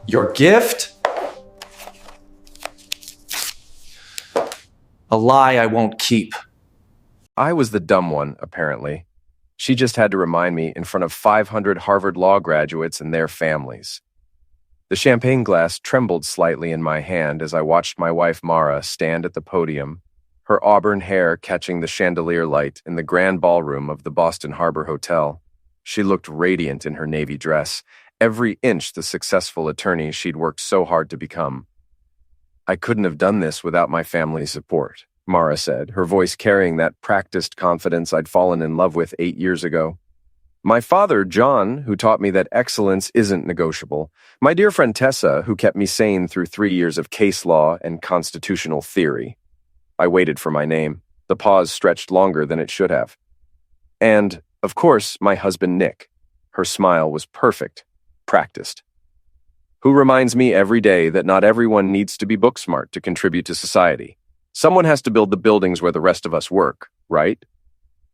Your gift? A lie I won't keep. I was the dumb one, apparently. She just had to remind me in front of 500 Harvard Law graduates and their families. The champagne glass trembled slightly in my hand as I watched my wife Mara stand at the podium, her auburn hair catching the chandelier light in the grand ballroom of the Boston Harbor Hotel. She looked radiant in her navy dress, every inch the successful attorney she'd worked so hard to become. "I couldn't have done this without my family's support," Mara said, her voice carrying that practiced confidence I'd fallen in love with 8 years ago. "My father, John, who taught me that excellence isn't negotiable. My dear friend Tessa, who kept me sane through 3 years of case law and constitutional theory." I waited for my name. The pause stretched longer than it should have. "And, of course, my husband Nick." Her smile was perfect, practiced. "Who reminds me every day that not everyone needs to be book smart to contribute to society. Someone has to build the buildings where the rest of us work, right?"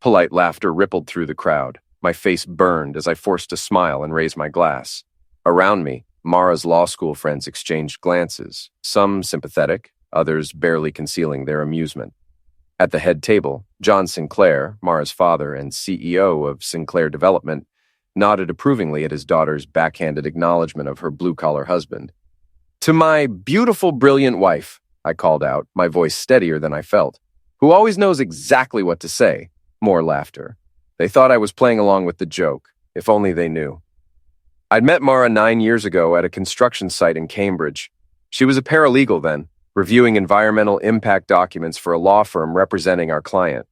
Polite laughter rippled through the crowd. My face burned as I forced a smile and raised my glass. Around me, Mara's law school friends exchanged glances, some sympathetic, others barely concealing their amusement. At the head table, John Sinclair, Mara's father and CEO of Sinclair Development, nodded approvingly at his daughter's backhanded acknowledgement of her blue-collar husband. "To my beautiful, brilliant wife," I called out, my voice steadier than I felt, "who always knows exactly what to say." More laughter. They thought I was playing along with the joke, if only they knew. I'd met Mara 9 years ago at a construction site in Cambridge. She was a paralegal then, reviewing environmental impact documents for a law firm representing our client.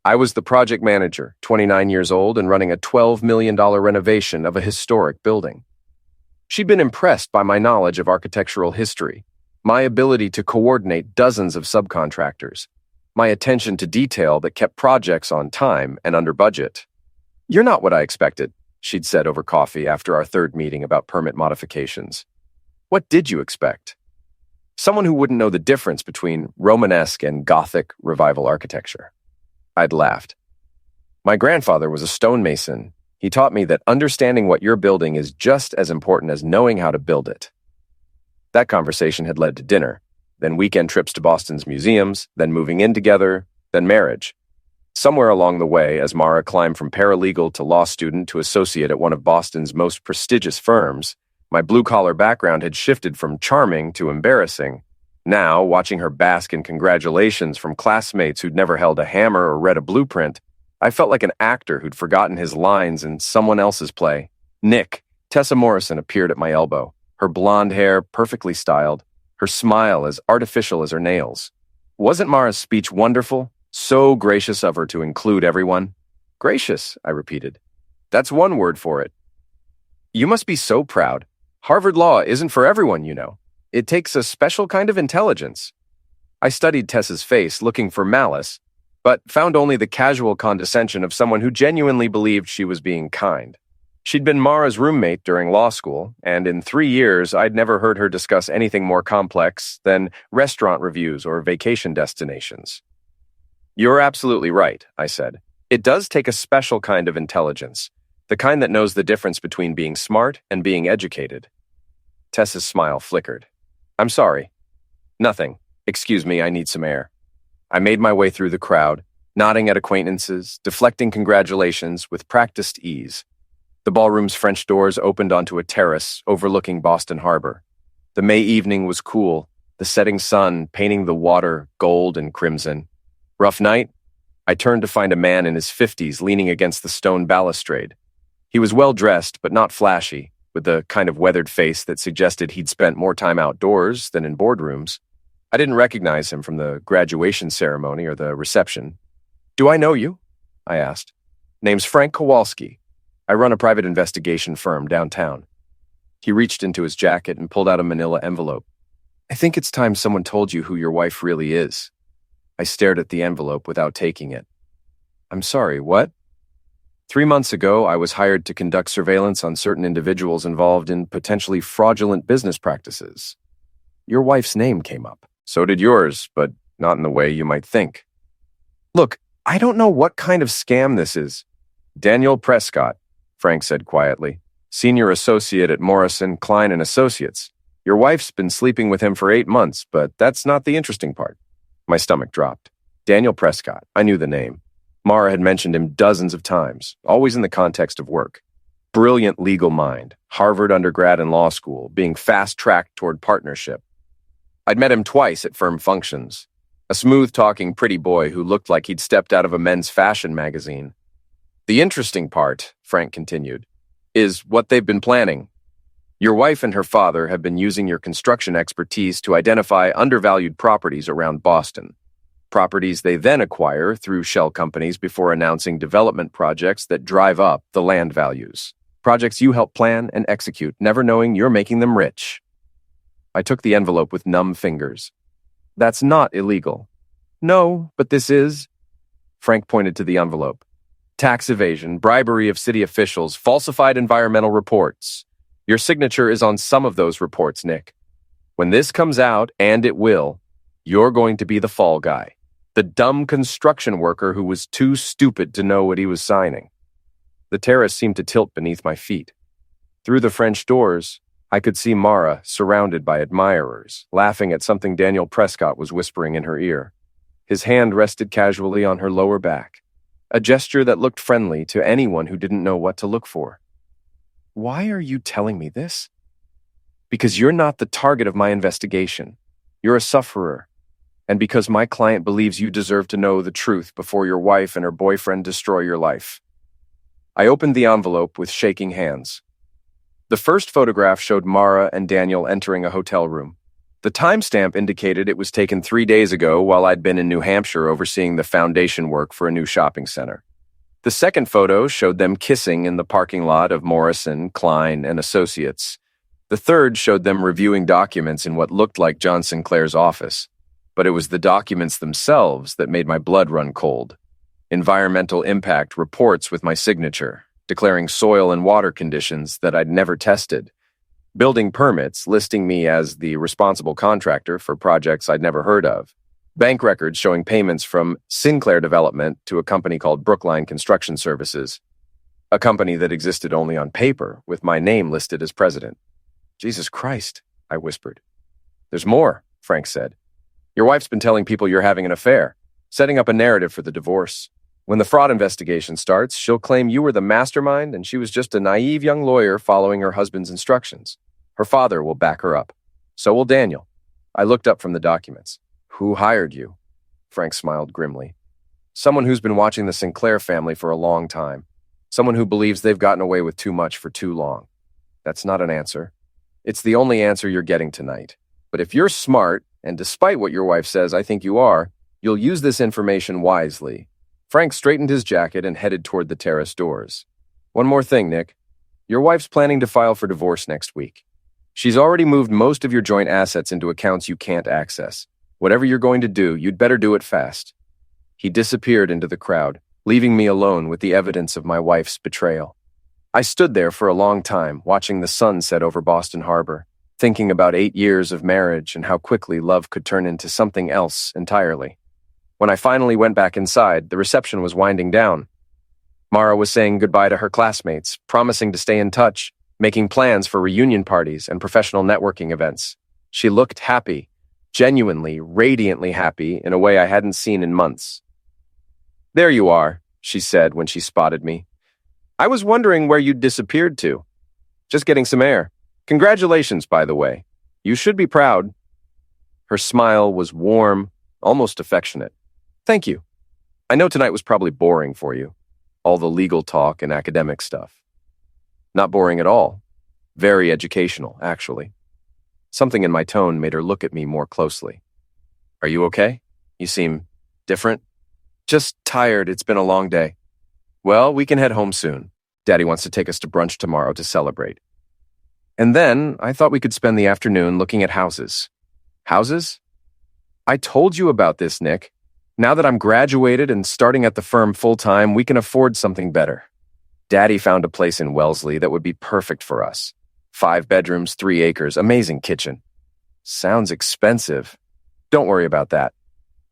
I was the project manager, 29 years old, and running a $12 million renovation of a historic building. She'd been impressed by my knowledge of architectural history, my ability to coordinate dozens of subcontractors, my attention to detail that kept projects on time and under budget. "You're not what I expected," she'd said over coffee after our third meeting about permit modifications. "What did you expect? Someone who wouldn't know the difference between Romanesque and Gothic revival architecture." I'd laughed. "My grandfather was a stonemason. He taught me that understanding what you're building is just as important as knowing how to build it." That conversation had led to dinner, then weekend trips to Boston's museums, then moving in together, then marriage. Somewhere along the way, as Mara climbed from paralegal to law student to associate at one of Boston's most prestigious firms, my blue-collar background had shifted from charming to embarrassing. Now, watching her bask in congratulations from classmates who'd never held a hammer or read a blueprint, I felt like an actor who'd forgotten his lines in someone else's play. Nick, Tessa Morrison, appeared at my elbow, her blonde hair perfectly styled, her smile as artificial as her nails. Wasn't Mara's speech wonderful? So gracious of her to include everyone. "Gracious," I repeated. "That's one word for it." "You must be so proud. Harvard Law isn't for everyone, you know. It takes a special kind of intelligence." I studied Tessa's face, looking for malice, but found only the casual condescension of someone who genuinely believed she was being kind. She'd been Mara's roommate during law school, and in 3 years, I'd never heard her discuss anything more complex than restaurant reviews or vacation destinations. "You're absolutely right," I said. "It does take a special kind of intelligence, the kind that knows the difference between being smart and being educated." Tessa's smile flickered. "I'm sorry." "Nothing. Excuse me, I need some air." I made my way through the crowd, nodding at acquaintances, deflecting congratulations with practiced ease. The ballroom's French doors opened onto a terrace overlooking Boston Harbor. The May evening was cool, the setting sun painting the water gold and crimson. "Rough night?" I turned to find a man in his 50s leaning against the stone balustrade. He was well-dressed, but not flashy, with the kind of weathered face that suggested he'd spent more time outdoors than in boardrooms. I didn't recognize him from the graduation ceremony or the reception. "Do I know you?" I asked. "Name's Frank Kowalski. I run a private investigation firm downtown." He reached into his jacket and pulled out a manila envelope. "I think it's time someone told you who your wife really is." I stared at the envelope without taking it. "I'm sorry, what?" 3 months ago, I was hired to conduct surveillance on certain individuals involved in potentially fraudulent business practices. Your wife's name came up. So did yours, but not in the way you might think. "Look, I don't know what kind of scam this is." "Daniel Prescott," Frank said quietly, "senior associate at Morrison, Klein & Associates. Your wife's been sleeping with him for 8 months, but that's not the interesting part. My stomach dropped. Daniel Prescott. I knew the name. Mara had mentioned him dozens of times, always in the context of work. Brilliant legal mind, Harvard undergrad and law school, being fast-tracked toward partnership. I'd met him twice at firm functions. A smooth-talking pretty boy who looked like he'd stepped out of a men's fashion magazine. The interesting part, Frank continued, is what they've been planning. Your wife and her father have been using your construction expertise to identify undervalued properties around Boston. Properties they then acquire through shell companies before announcing development projects that drive up the land values. Projects you help plan and execute, never knowing you're making them rich. I took the envelope with numb fingers. That's not illegal. No, but this is. Frank pointed to the envelope. Tax evasion, bribery of city officials, falsified environmental reports. Your signature is on some of those reports, Nick. When this comes out, and it will, you're going to be the fall guy. The dumb construction worker who was too stupid to know what he was signing. The terrace seemed to tilt beneath my feet. Through the French doors, I could see Mara surrounded by admirers, laughing at something Daniel Prescott was whispering in her ear. His hand rested casually on her lower back, a gesture that looked friendly to anyone who didn't know what to look for. Why are you telling me this? Because you're not the target of my investigation. You're a sufferer. And because my client believes you deserve to know the truth before your wife and her boyfriend destroy your life. I opened the envelope with shaking hands. The first photograph showed Mara and Daniel entering a hotel room. The timestamp indicated it was taken 3 days ago while I'd been in New Hampshire overseeing the foundation work for a new shopping center. The second photo showed them kissing in the parking lot of Morrison, Klein, and Associates. The third showed them reviewing documents in what looked like John Sinclair's office. But it was the documents themselves that made my blood run cold. Environmental impact reports with my signature, declaring soil and water conditions that I'd never tested. Building permits listing me as the responsible contractor for projects I'd never heard of. Bank records showing payments from Sinclair Development to a company called Brookline Construction Services, a company that existed only on paper, with my name listed as president. Jesus Christ, I whispered. There's more, Frank said. Your wife's been telling people you're having an affair, setting up a narrative for the divorce. When the fraud investigation starts, she'll claim you were the mastermind and she was just a naive young lawyer following her husband's instructions. Her father will back her up. So will Daniel. I looked up from the documents. Who hired you? Frank smiled grimly. Someone who's been watching the Sinclair family for a long time. Someone who believes they've gotten away with too much for too long. That's not an answer. It's the only answer you're getting tonight. But if you're smart, and despite what your wife says I think you are, you'll use this information wisely. Frank straightened his jacket and headed toward the terrace doors. One more thing, Nick. Your wife's planning to file for divorce next week. She's already moved most of your joint assets into accounts you can't access. Whatever you're going to do, you'd better do it fast. He disappeared into the crowd, leaving me alone with the evidence of my wife's betrayal. I stood there for a long time, watching the sun set over Boston Harbor, thinking about 8 years of marriage and how quickly love could turn into something else entirely. When I finally went back inside, the reception was winding down. Mara was saying goodbye to her classmates, promising to stay in touch, making plans for reunion parties and professional networking events. She looked happy, genuinely, radiantly happy in a way I hadn't seen in months. There you are, she said when she spotted me. I was wondering where you'd disappeared to. Just getting some air. Congratulations, by the way. You should be proud. Her smile was warm, almost affectionate. Thank you. I know tonight was probably boring for you. All the legal talk and academic stuff. Not boring at all. Very educational, actually. Something in my tone made her look at me more closely. Are you okay? You seem different. Just tired. It's been a long day. Well, we can head home soon. Daddy wants to take us to brunch tomorrow to celebrate. And then I thought we could spend the afternoon looking at houses. Houses? I told you about this, Nick. Now that I'm graduated and starting at the firm full-time, we can afford something better. Daddy found a place in Wellesley that would be perfect for us. 5 bedrooms, 3 acres, amazing kitchen. Sounds expensive. Don't worry about that.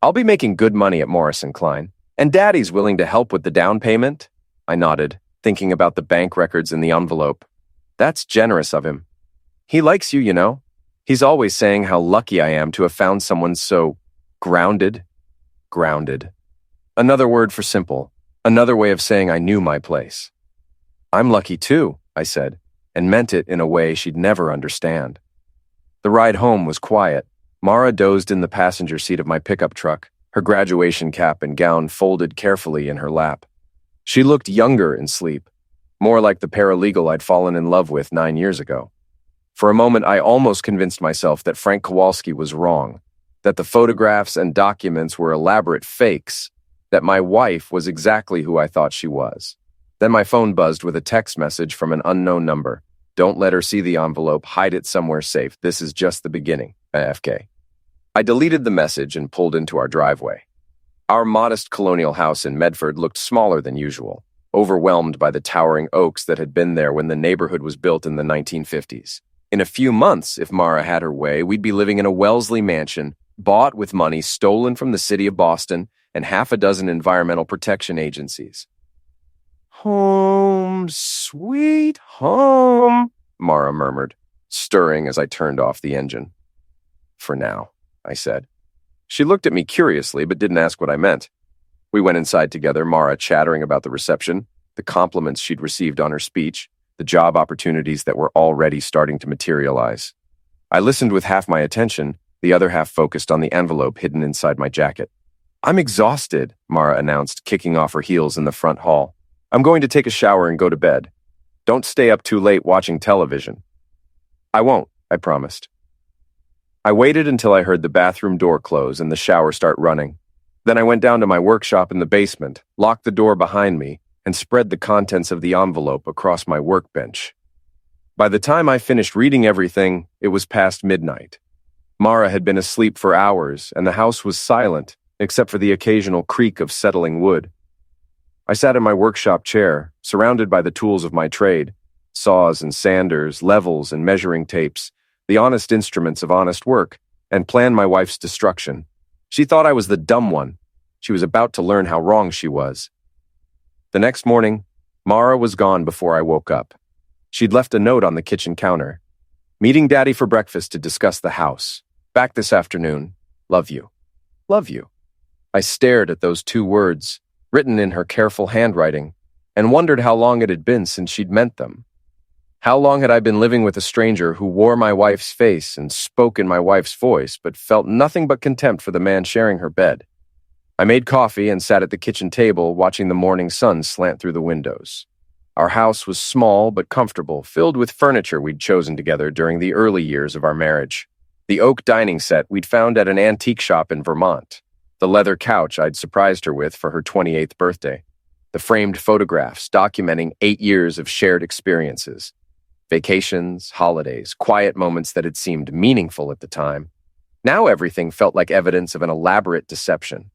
I'll be making good money at Morrison Klein, and Daddy's willing to help with the down payment. I nodded, thinking about the bank records in the envelope. That's generous of him. He likes you, you know. He's always saying how lucky I am to have found someone so grounded. Grounded. Another word for simple. Another way of saying I knew my place. I'm lucky too, I said, and meant it in a way she'd never understand. The ride home was quiet. Mara dozed in the passenger seat of my pickup truck, her graduation cap and gown folded carefully in her lap. She looked younger in sleep, more like the paralegal I'd fallen in love with 9 years ago. For a moment, I almost convinced myself that Frank Kowalski was wrong, that the photographs and documents were elaborate fakes, that my wife was exactly who I thought she was. Then my phone buzzed with a text message from an unknown number. Don't let her see the envelope. Hide it somewhere safe. This is just the beginning. AFK. I deleted the message and pulled into our driveway. Our modest colonial house in Medford looked smaller than usual, overwhelmed by the towering oaks that had been there when the neighborhood was built in the 1950s. In a few months, if Mara had her way, we'd be living in a Wellesley mansion, bought with money stolen from the city of Boston and half a dozen environmental protection agencies. Home, sweet home, Mara murmured, stirring as I turned off the engine. For now, I said. She looked at me curiously, but didn't ask what I meant. We went inside together, Mara chattering about the reception, the compliments she'd received on her speech, the job opportunities that were already starting to materialize. I listened with half my attention, the other half focused on the envelope hidden inside my jacket. I'm exhausted, Mara announced, kicking off her heels in the front hall. I'm going to take a shower and go to bed. Don't stay up too late watching television. I won't, I promised. I waited until I heard the bathroom door close and the shower start running. Then I went down to my workshop in the basement, locked the door behind me, and spread the contents of the envelope across my workbench. By the time I finished reading everything, it was past midnight. Mara had been asleep for hours, and the house was silent, except for the occasional creak of settling wood. I sat in my workshop chair, surrounded by the tools of my trade, saws and sanders, levels and measuring tapes, the honest instruments of honest work, and planned my wife's destruction. She thought I was the dumb one. She was about to learn how wrong she was. The next morning, Mara was gone before I woke up. She'd left a note on the kitchen counter. Meeting Daddy for breakfast to discuss the house. Back this afternoon. Love you. Love you. I stared at those 2 words, written in her careful handwriting, and wondered how long it had been since she'd meant them. How long had I been living with a stranger who wore my wife's face and spoke in my wife's voice, but felt nothing but contempt for the man sharing her bed? I made coffee and sat at the kitchen table watching the morning sun slant through the windows. Our house was small but comfortable, filled with furniture we'd chosen together during the early years of our marriage. The oak dining set we'd found at an antique shop in Vermont. The leather couch I'd surprised her with for her 28th birthday. The framed photographs documenting 8 years of shared experiences. Vacations, holidays, quiet moments that had seemed meaningful at the time. Now everything felt like evidence of an elaborate deception.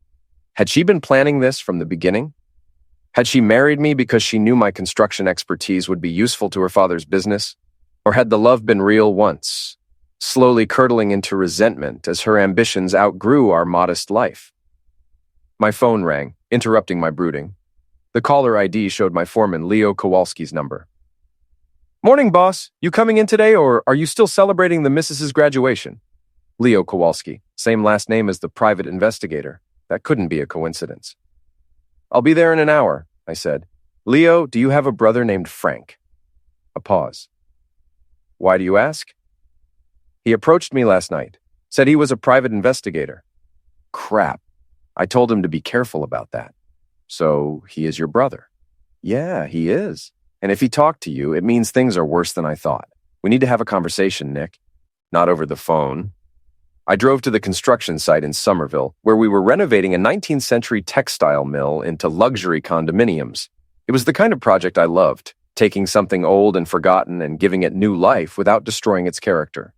Had she been planning this from the beginning? Had she married me because she knew my construction expertise would be useful to her father's business? Or had the love been real once, slowly curdling into resentment as her ambitions outgrew our modest life? My phone rang, interrupting my brooding. The caller ID showed my foreman Leo Kowalski's number. Morning, boss. You coming in today, or are you still celebrating the missus's graduation? Leo Kowalski, same last name as the private investigator. That couldn't be a coincidence. I'll be there in an hour, I said. Leo, do you have a brother named Frank? A pause. Why do you ask? He approached me last night, said he was a private investigator. Crap. I told him to be careful about that. So he is your brother? Yeah, he is. And if he talked to you, it means things are worse than I thought. We need to have a conversation, Nick. Not over the phone. I drove to the construction site in Somerville, where we were renovating a 19th century textile mill into luxury condominiums. It was the kind of project I loved, taking something old and forgotten and giving it new life without destroying its character.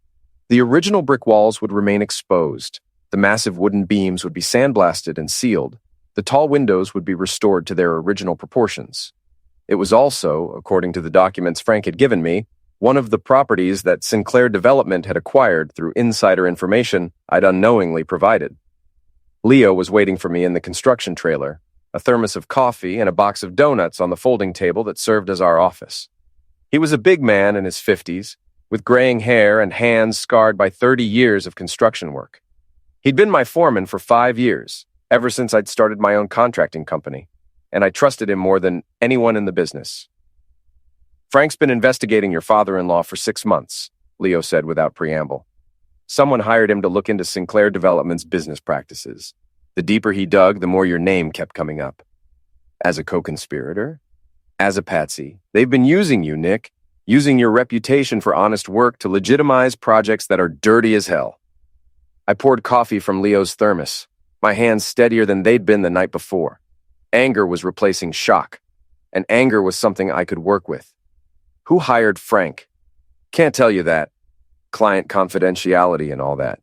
The original brick walls would remain exposed. The massive wooden beams would be sandblasted and sealed. The tall windows would be restored to their original proportions. It was also, according to the documents Frank had given me, one of the properties that Sinclair Development had acquired through insider information I'd unknowingly provided. Leo was waiting for me in the construction trailer, a thermos of coffee and a box of donuts on the folding table that served as our office. He was a big man in his 50s, with graying hair and hands scarred by 30 years of construction work. He'd been my foreman for 5 years, ever since I'd started my own contracting company, and I trusted him more than anyone in the business. "Frank's been investigating your father-in-law for 6 months," Leo said without preamble. "Someone hired him to look into Sinclair Development's business practices. The deeper he dug, the more your name kept coming up. As a co-conspirator? As a patsy. They've been using you, Nick, using your reputation for honest work to legitimize projects that are dirty as hell." I poured coffee from Leo's thermos, my hands steadier than they'd been the night before. Anger was replacing shock, and anger was something I could work with. Who hired Frank? Can't tell you that. Client confidentiality and all that.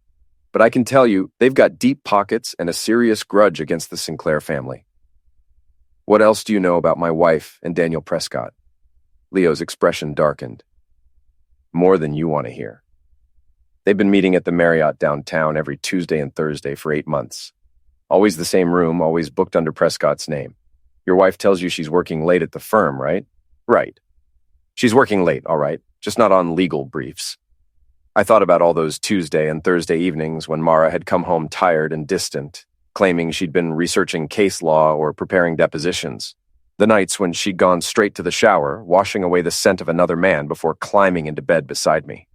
But I can tell you, they've got deep pockets and a serious grudge against the Sinclair family. "What else do you know about my wife and Daniel Prescott?" Leo's expression darkened. "More than you want to hear. They've been meeting at the Marriott downtown every Tuesday and Thursday for 8 months. Always the same room, always booked under Prescott's name. Your wife tells you she's working late at the firm, right? Right. She's working late, all right, just not on legal briefs. I thought about all those Tuesday and Thursday evenings when Mara had come home tired and distant, claiming she'd been researching case law or preparing depositions. The nights when she'd gone straight to the shower, washing away the scent of another man before climbing into bed beside me.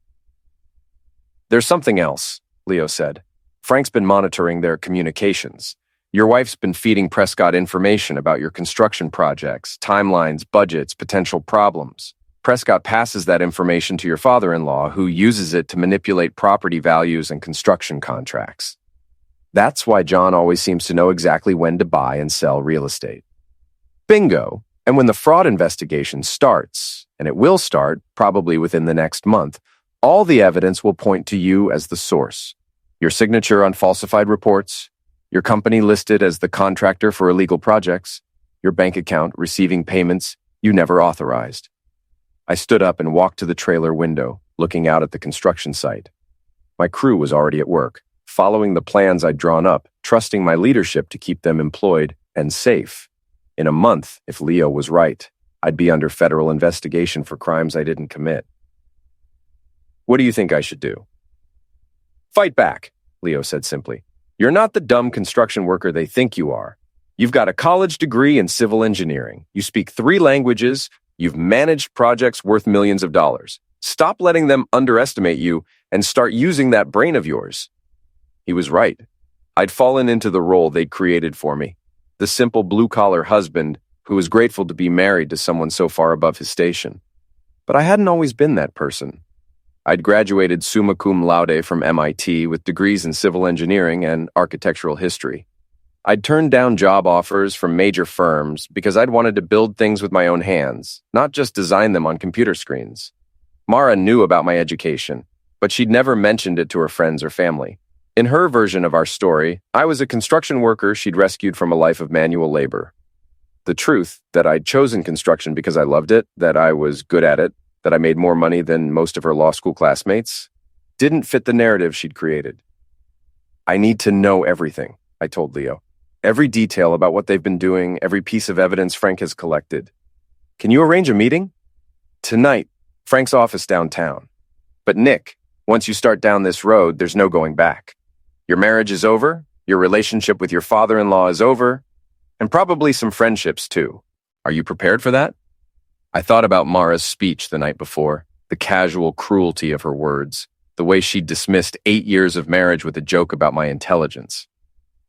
"There's something else," Leo said. "Frank's been monitoring their communications. Your wife's been feeding Prescott information about your construction projects, timelines, budgets, potential problems. Prescott passes that information to your father-in-law, who uses it to manipulate property values and construction contracts. That's why John always seems to know exactly when to buy and sell real estate. Bingo! And when the fraud investigation starts, and it will start probably within the next month, all the evidence will point to you as the source. Your signature on falsified reports, your company listed as the contractor for illegal projects, your bank account receiving payments you never authorized." I stood up and walked to the trailer window, looking out at the construction site. My crew was already at work, following the plans I'd drawn up, trusting my leadership to keep them employed and safe. In a month, if Leo was right, I'd be under federal investigation for crimes I didn't commit. "What do you think I should do?" "Fight back," Leo said simply. "You're not the dumb construction worker they think you are. You've got a college degree in civil engineering. You speak 3 languages. You've managed projects worth millions of dollars. Stop letting them underestimate you and start using that brain of yours." He was right. I'd fallen into the role they'd created for me, the simple blue-collar husband who was grateful to be married to someone so far above his station. But I hadn't always been that person. I'd graduated summa cum laude from MIT with degrees in civil engineering and architectural history. I'd turned down job offers from major firms because I'd wanted to build things with my own hands, not just design them on computer screens. Mara knew about my education, but she'd never mentioned it to her friends or family. In her version of our story, I was a construction worker she'd rescued from a life of manual labor. The truth, that I'd chosen construction because I loved it, that I was good at it, that I made more money than most of her law school classmates, didn't fit the narrative she'd created. "I need to know everything," I told Leo. "Every detail about what they've been doing, every piece of evidence Frank has collected. Can you arrange a meeting?" "Tonight, Frank's office downtown. But Nick, once you start down this road, there's no going back. Your marriage is over, your relationship with your father-in-law is over, and probably some friendships too. Are you prepared for that?" I thought about Mara's speech the night before, the casual cruelty of her words, the way she dismissed 8 years of marriage with a joke about my intelligence.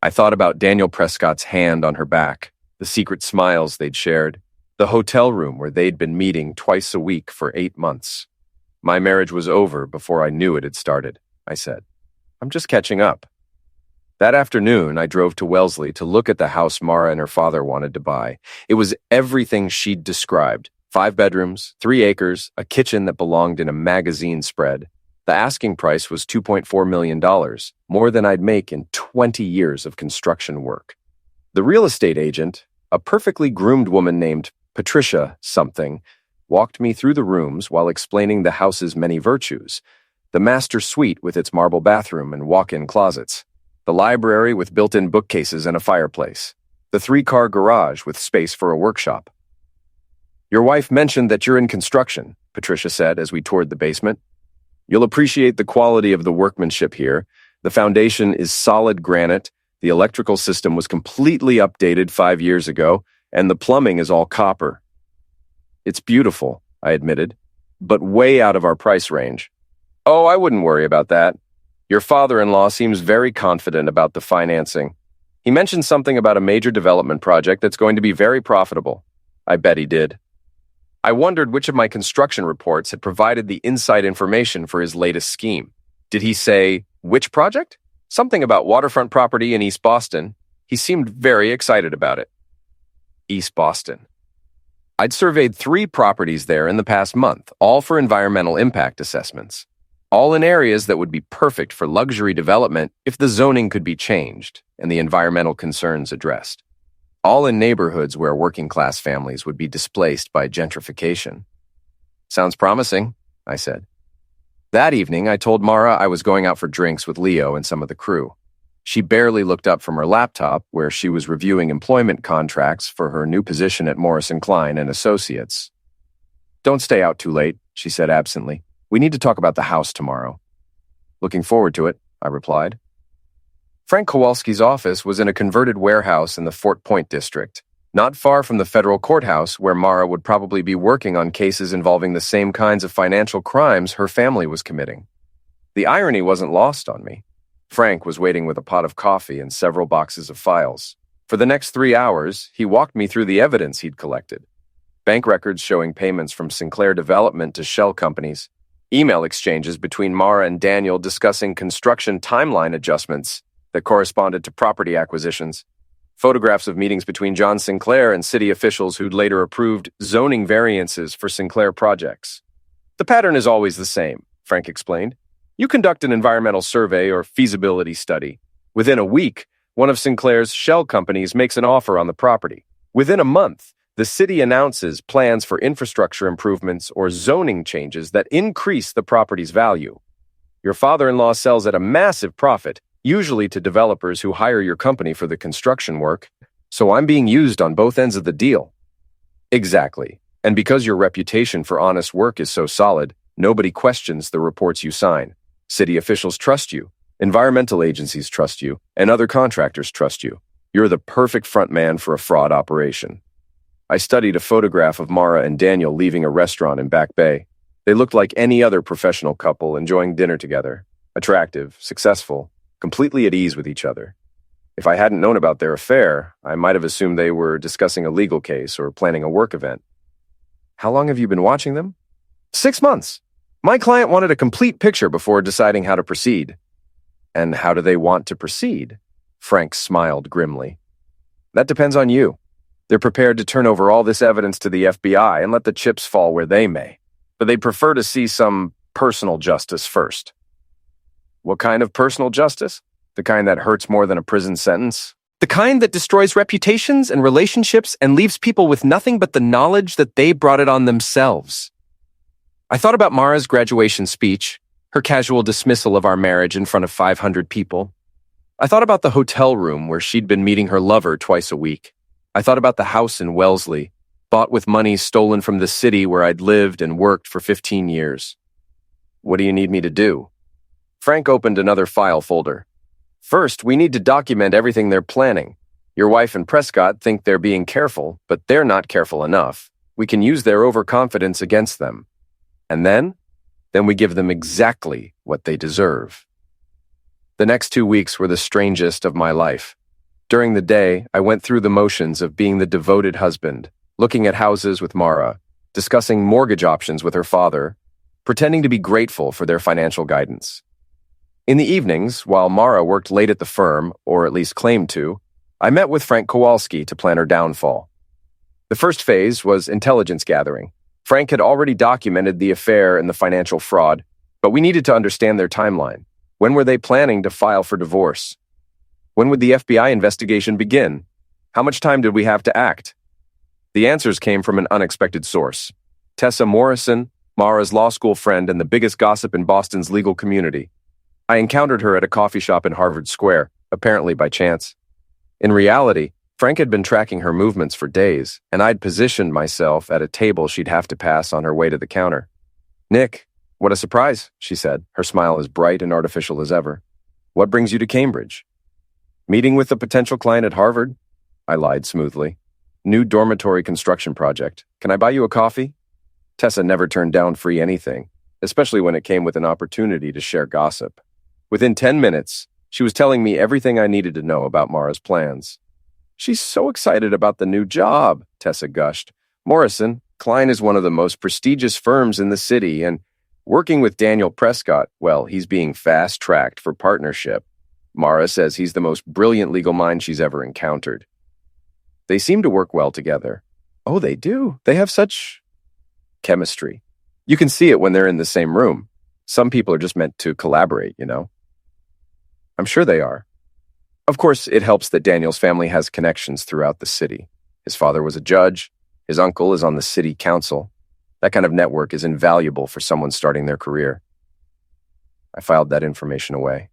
I thought about Daniel Prescott's hand on her back, the secret smiles they'd shared, the hotel room where they'd been meeting twice a week for 8 months. "My marriage was over before I knew it had started," I said. "I'm just catching up." That afternoon, I drove to Wellesley to look at the house Mara and her father wanted to buy. It was everything she'd described. 5 bedrooms, 3 acres, a kitchen that belonged in a magazine spread. The asking price was $2.4 million, more than I'd make in 20 years of construction work. The real estate agent, a perfectly groomed woman named Patricia something, walked me through the rooms while explaining the house's many virtues. The master suite with its marble bathroom and walk-in closets. The library with built-in bookcases and a fireplace. The 3-car garage with space for a workshop. "Your wife mentioned that you're in construction," Patricia said as we toured the basement. You'll appreciate the quality of the workmanship here. The foundation is solid granite, the electrical system was completely updated 5 years ago, and the plumbing is all copper. It's beautiful, I admitted, but way out of our price range. Oh, I wouldn't worry about that. Your father-in-law seems very confident about the financing. He mentioned something about a major development project that's going to be very profitable. I bet he did. I wondered which of my construction reports had provided the inside information for his latest scheme. Did he say, which project? Something about waterfront property in East Boston. He seemed very excited about it. East Boston. I'd surveyed 3 properties there in the past month, all for environmental impact assessments. All in areas that would be perfect for luxury development if the zoning could be changed and the environmental concerns addressed. All in neighborhoods where working-class families would be displaced by gentrification. Sounds promising, I said. That evening, I told Mara I was going out for drinks with Leo and some of the crew. She barely looked up from her laptop, where she was reviewing employment contracts for her new position at Morrison Klein and Associates. Don't stay out too late, she said absently. We need to talk about the house tomorrow. Looking forward to it, I replied. Frank Kowalski's office was in a converted warehouse in the Fort Point district, not far from the federal courthouse where Mara would probably be working on cases involving the same kinds of financial crimes her family was committing. The irony wasn't lost on me. Frank was waiting with a pot of coffee and several boxes of files. For the next 3 hours, he walked me through the evidence he'd collected. Bank records showing payments from Sinclair Development to shell companies, email exchanges between Mara and Daniel discussing construction timeline adjustments that corresponded to property acquisitions, photographs of meetings between John Sinclair and city officials who'd later approved zoning variances for Sinclair projects. The pattern is always the same, Frank explained. You conduct an environmental survey or feasibility study. Within a week, one of Sinclair's shell companies makes an offer on the property. Within a month, the city announces plans for infrastructure improvements or zoning changes that increase the property's value. Your father-in-law sells at a massive profit, usually to developers who hire your company for the construction work, so I'm being used on both ends of the deal. Exactly. And because your reputation for honest work is so solid, nobody questions the reports you sign. City officials trust you, environmental agencies trust you, and other contractors trust you. You're the perfect front man for a fraud operation. I studied a photograph of Mara and Daniel leaving a restaurant in Back Bay. They looked like any other professional couple enjoying dinner together. Attractive, successful, completely at ease with each other. If I hadn't known about their affair, I might have assumed they were discussing a legal case or planning a work event. How long have you been watching them? 6 months. My client wanted a complete picture before deciding how to proceed. And how do they want to proceed? Frank smiled grimly. That depends on you. They're prepared to turn over all this evidence to the FBI and let the chips fall where they may. But they'd prefer to see some personal justice first. What kind of personal justice? The kind that hurts more than a prison sentence? The kind that destroys reputations and relationships and leaves people with nothing but the knowledge that they brought it on themselves. I thought about Mara's graduation speech, her casual dismissal of our marriage in front of 500 people. I thought about the hotel room where she'd been meeting her lover twice a week. I thought about the house in Wellesley, bought with money stolen from the city where I'd lived and worked for 15 years. What do you need me to do? Frank opened another file folder. First, we need to document everything they're planning. Your wife and Prescott think they're being careful, but they're not careful enough. We can use their overconfidence against them. And then we give them exactly what they deserve. The next 2 weeks were the strangest of my life. During the day, I went through the motions of being the devoted husband, looking at houses with Mara, discussing mortgage options with her father, pretending to be grateful for their financial guidance. In the evenings, while Mara worked late at the firm, or at least claimed to, I met with Frank Kowalski to plan her downfall. The first phase was intelligence gathering. Frank had already documented the affair and the financial fraud, but we needed to understand their timeline. When were they planning to file for divorce? When would the FBI investigation begin? How much time did we have to act? The answers came from an unexpected source. Tessa Morrison, Mara's law school friend and the biggest gossip in Boston's legal community. I encountered her at a coffee shop in Harvard Square, apparently by chance. In reality, Frank had been tracking her movements for days, and I'd positioned myself at a table she'd have to pass on her way to the counter. "Nick, What a surprise, she said, her smile as bright and artificial as ever. What brings you to Cambridge? Meeting with a potential client at Harvard? I lied smoothly. New dormitory construction project. Can I buy you a coffee? Tessa never turned down free anything, especially when it came with an opportunity to share gossip. Within 10 minutes, she was telling me everything I needed to know about Mara's plans. She's so excited about the new job, Tessa gushed. Morrison, Klein is one of the most prestigious firms in the city, and working with Daniel Prescott, well, he's being fast-tracked for partnership. Mara says he's the most brilliant legal mind she's ever encountered. They seem to work well together. Oh, they do. They have such chemistry. You can see it when they're in the same room. Some people are just meant to collaborate, you know? I'm sure they are. Of course, it helps that Daniel's family has connections throughout the city. His father was a judge. His uncle is on the city council. That kind of network is invaluable for someone starting their career. I filed that information away.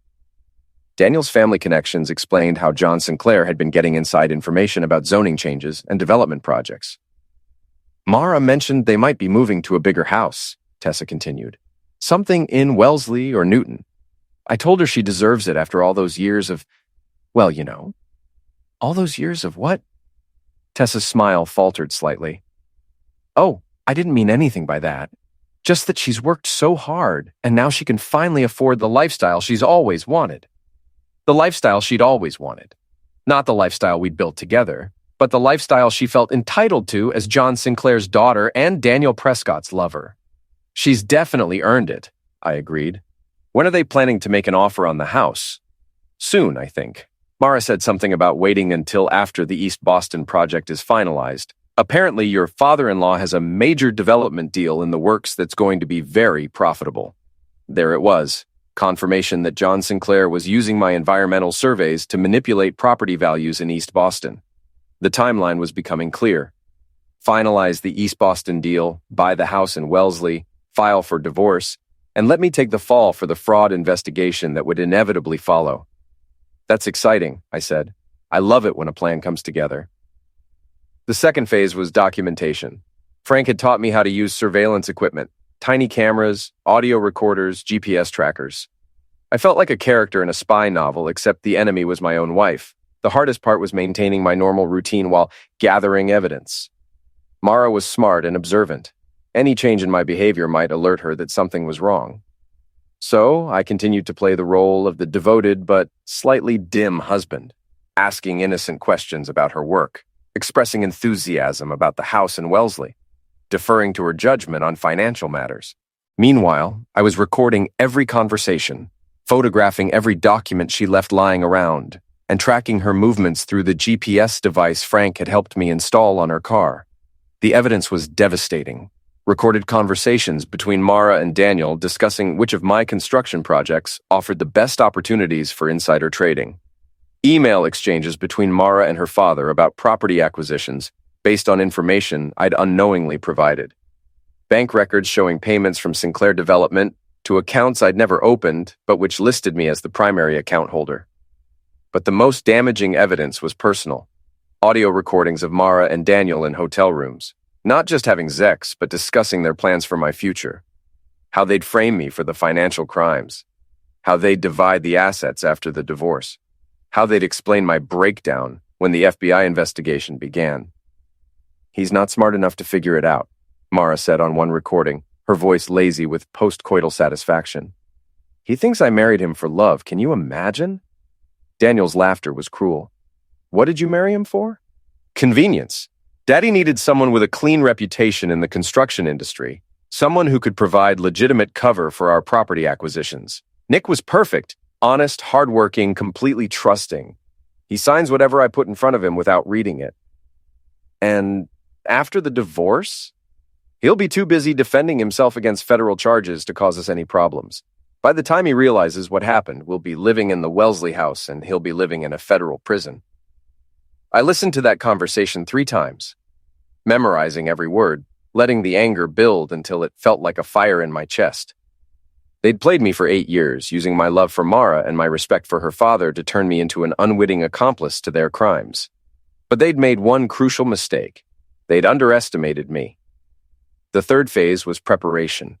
Daniel's family connections explained how John Sinclair had been getting inside information about zoning changes and development projects. Mara mentioned they might be moving to a bigger house, Tessa continued. Something in Wellesley or Newton. I told her she deserves it after all those years of, well, you know. All those years of what? Tessa's smile faltered slightly. Oh, I didn't mean anything by that. Just that she's worked so hard, and now she can finally afford the lifestyle she's always wanted. The lifestyle she'd always wanted. Not the lifestyle we'd built together, but the lifestyle she felt entitled to as John Sinclair's daughter and Daniel Prescott's lover. She's definitely earned it, I agreed. When are they planning to make an offer on the house? Soon, I think. Mara said something about waiting until after the East Boston project is finalized. Apparently, your father-in-law has a major development deal in the works that's going to be very profitable. There it was. Confirmation that John Sinclair was using my environmental surveys to manipulate property values in East Boston. The timeline was becoming clear. Finalize the East Boston deal, buy the house in Wellesley, file for divorce, and let me take the fall for the fraud investigation that would inevitably follow. That's exciting, I said. I love it when a plan comes together. The second phase was documentation. Frank had taught me how to use surveillance equipment, tiny cameras, audio recorders, GPS trackers. I felt like a character in a spy novel, except the enemy was my own wife. The hardest part was maintaining my normal routine while gathering evidence. Mara was smart and observant. Any change in my behavior might alert her that something was wrong. So I continued to play the role of the devoted but slightly dim husband, asking innocent questions about her work, expressing enthusiasm about the house in Wellesley, deferring to her judgment on financial matters. Meanwhile, I was recording every conversation, photographing every document she left lying around, and tracking her movements through the GPS device Frank had helped me install on her car. The evidence was devastating. Recorded conversations between Mara and Daniel discussing which of my construction projects offered the best opportunities for insider trading. Email exchanges between Mara and her father about property acquisitions based on information I'd unknowingly provided. Bank records showing payments from Sinclair Development to accounts I'd never opened, but which listed me as the primary account holder. But the most damaging evidence was personal. Audio recordings of Mara and Daniel in hotel rooms. Not just having sex, but discussing their plans for my future. How they'd frame me for the financial crimes. How they'd divide the assets after the divorce. How they'd explain my breakdown when the FBI investigation began. He's not smart enough to figure it out, Mara said on one recording, her voice lazy with post-coital satisfaction. He thinks I married him for love. Can you imagine? Daniel's laughter was cruel. What did you marry him for? Convenience. Daddy needed someone with a clean reputation in the construction industry, someone who could provide legitimate cover for our property acquisitions. Nick was perfect, honest, hardworking, completely trusting. He signs whatever I put in front of him without reading it. And after the divorce, he'll be too busy defending himself against federal charges to cause us any problems. By the time he realizes what happened, we'll be living in the Wellesley house and he'll be living in a federal prison. I listened to that conversation 3 times, memorizing every word, letting the anger build until it felt like a fire in my chest. They'd played me for 8 years, using my love for Mara and my respect for her father to turn me into an unwitting accomplice to their crimes. But they'd made one crucial mistake. They'd underestimated me. The third phase was preparation.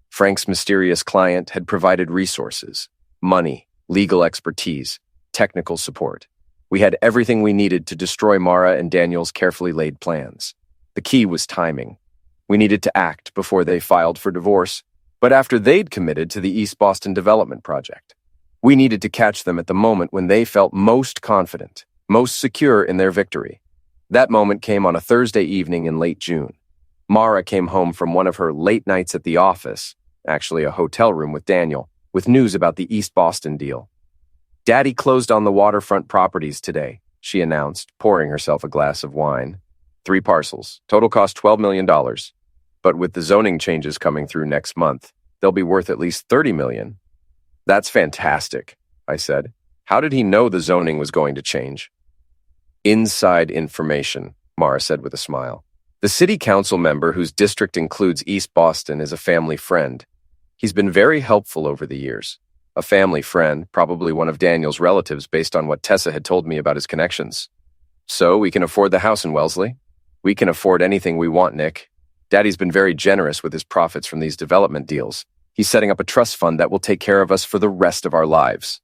Frank's mysterious client had provided resources, money, legal expertise, technical support. We had everything we needed to destroy Mara and Daniel's carefully laid plans. The key was timing. We needed to act before they filed for divorce, but after they'd committed to the East Boston Development Project. We needed to catch them at the moment when they felt most confident, most secure in their victory. That moment came on a Thursday evening in late June. Mara came home from one of her late nights at the office, actually a hotel room with Daniel, with news about the East Boston deal. "Daddy closed on the waterfront properties today," she announced, pouring herself a glass of wine. 3 parcels, total cost $12 million. But with the zoning changes coming through next month, they'll be worth at least $30 million. "That's fantastic," I said. "How did he know the zoning was going to change?" "Inside information," Mara said with a smile. "The city council member whose district includes East Boston is a family friend. He's been very helpful over the years. A family friend, probably one of Daniel's relatives based on what Tessa had told me about his connections. So we can afford the house in Wellesley. We can afford anything we want, Nick. Daddy's been very generous with his profits from these development deals. He's setting up a trust fund that will take care of us for the rest of our lives.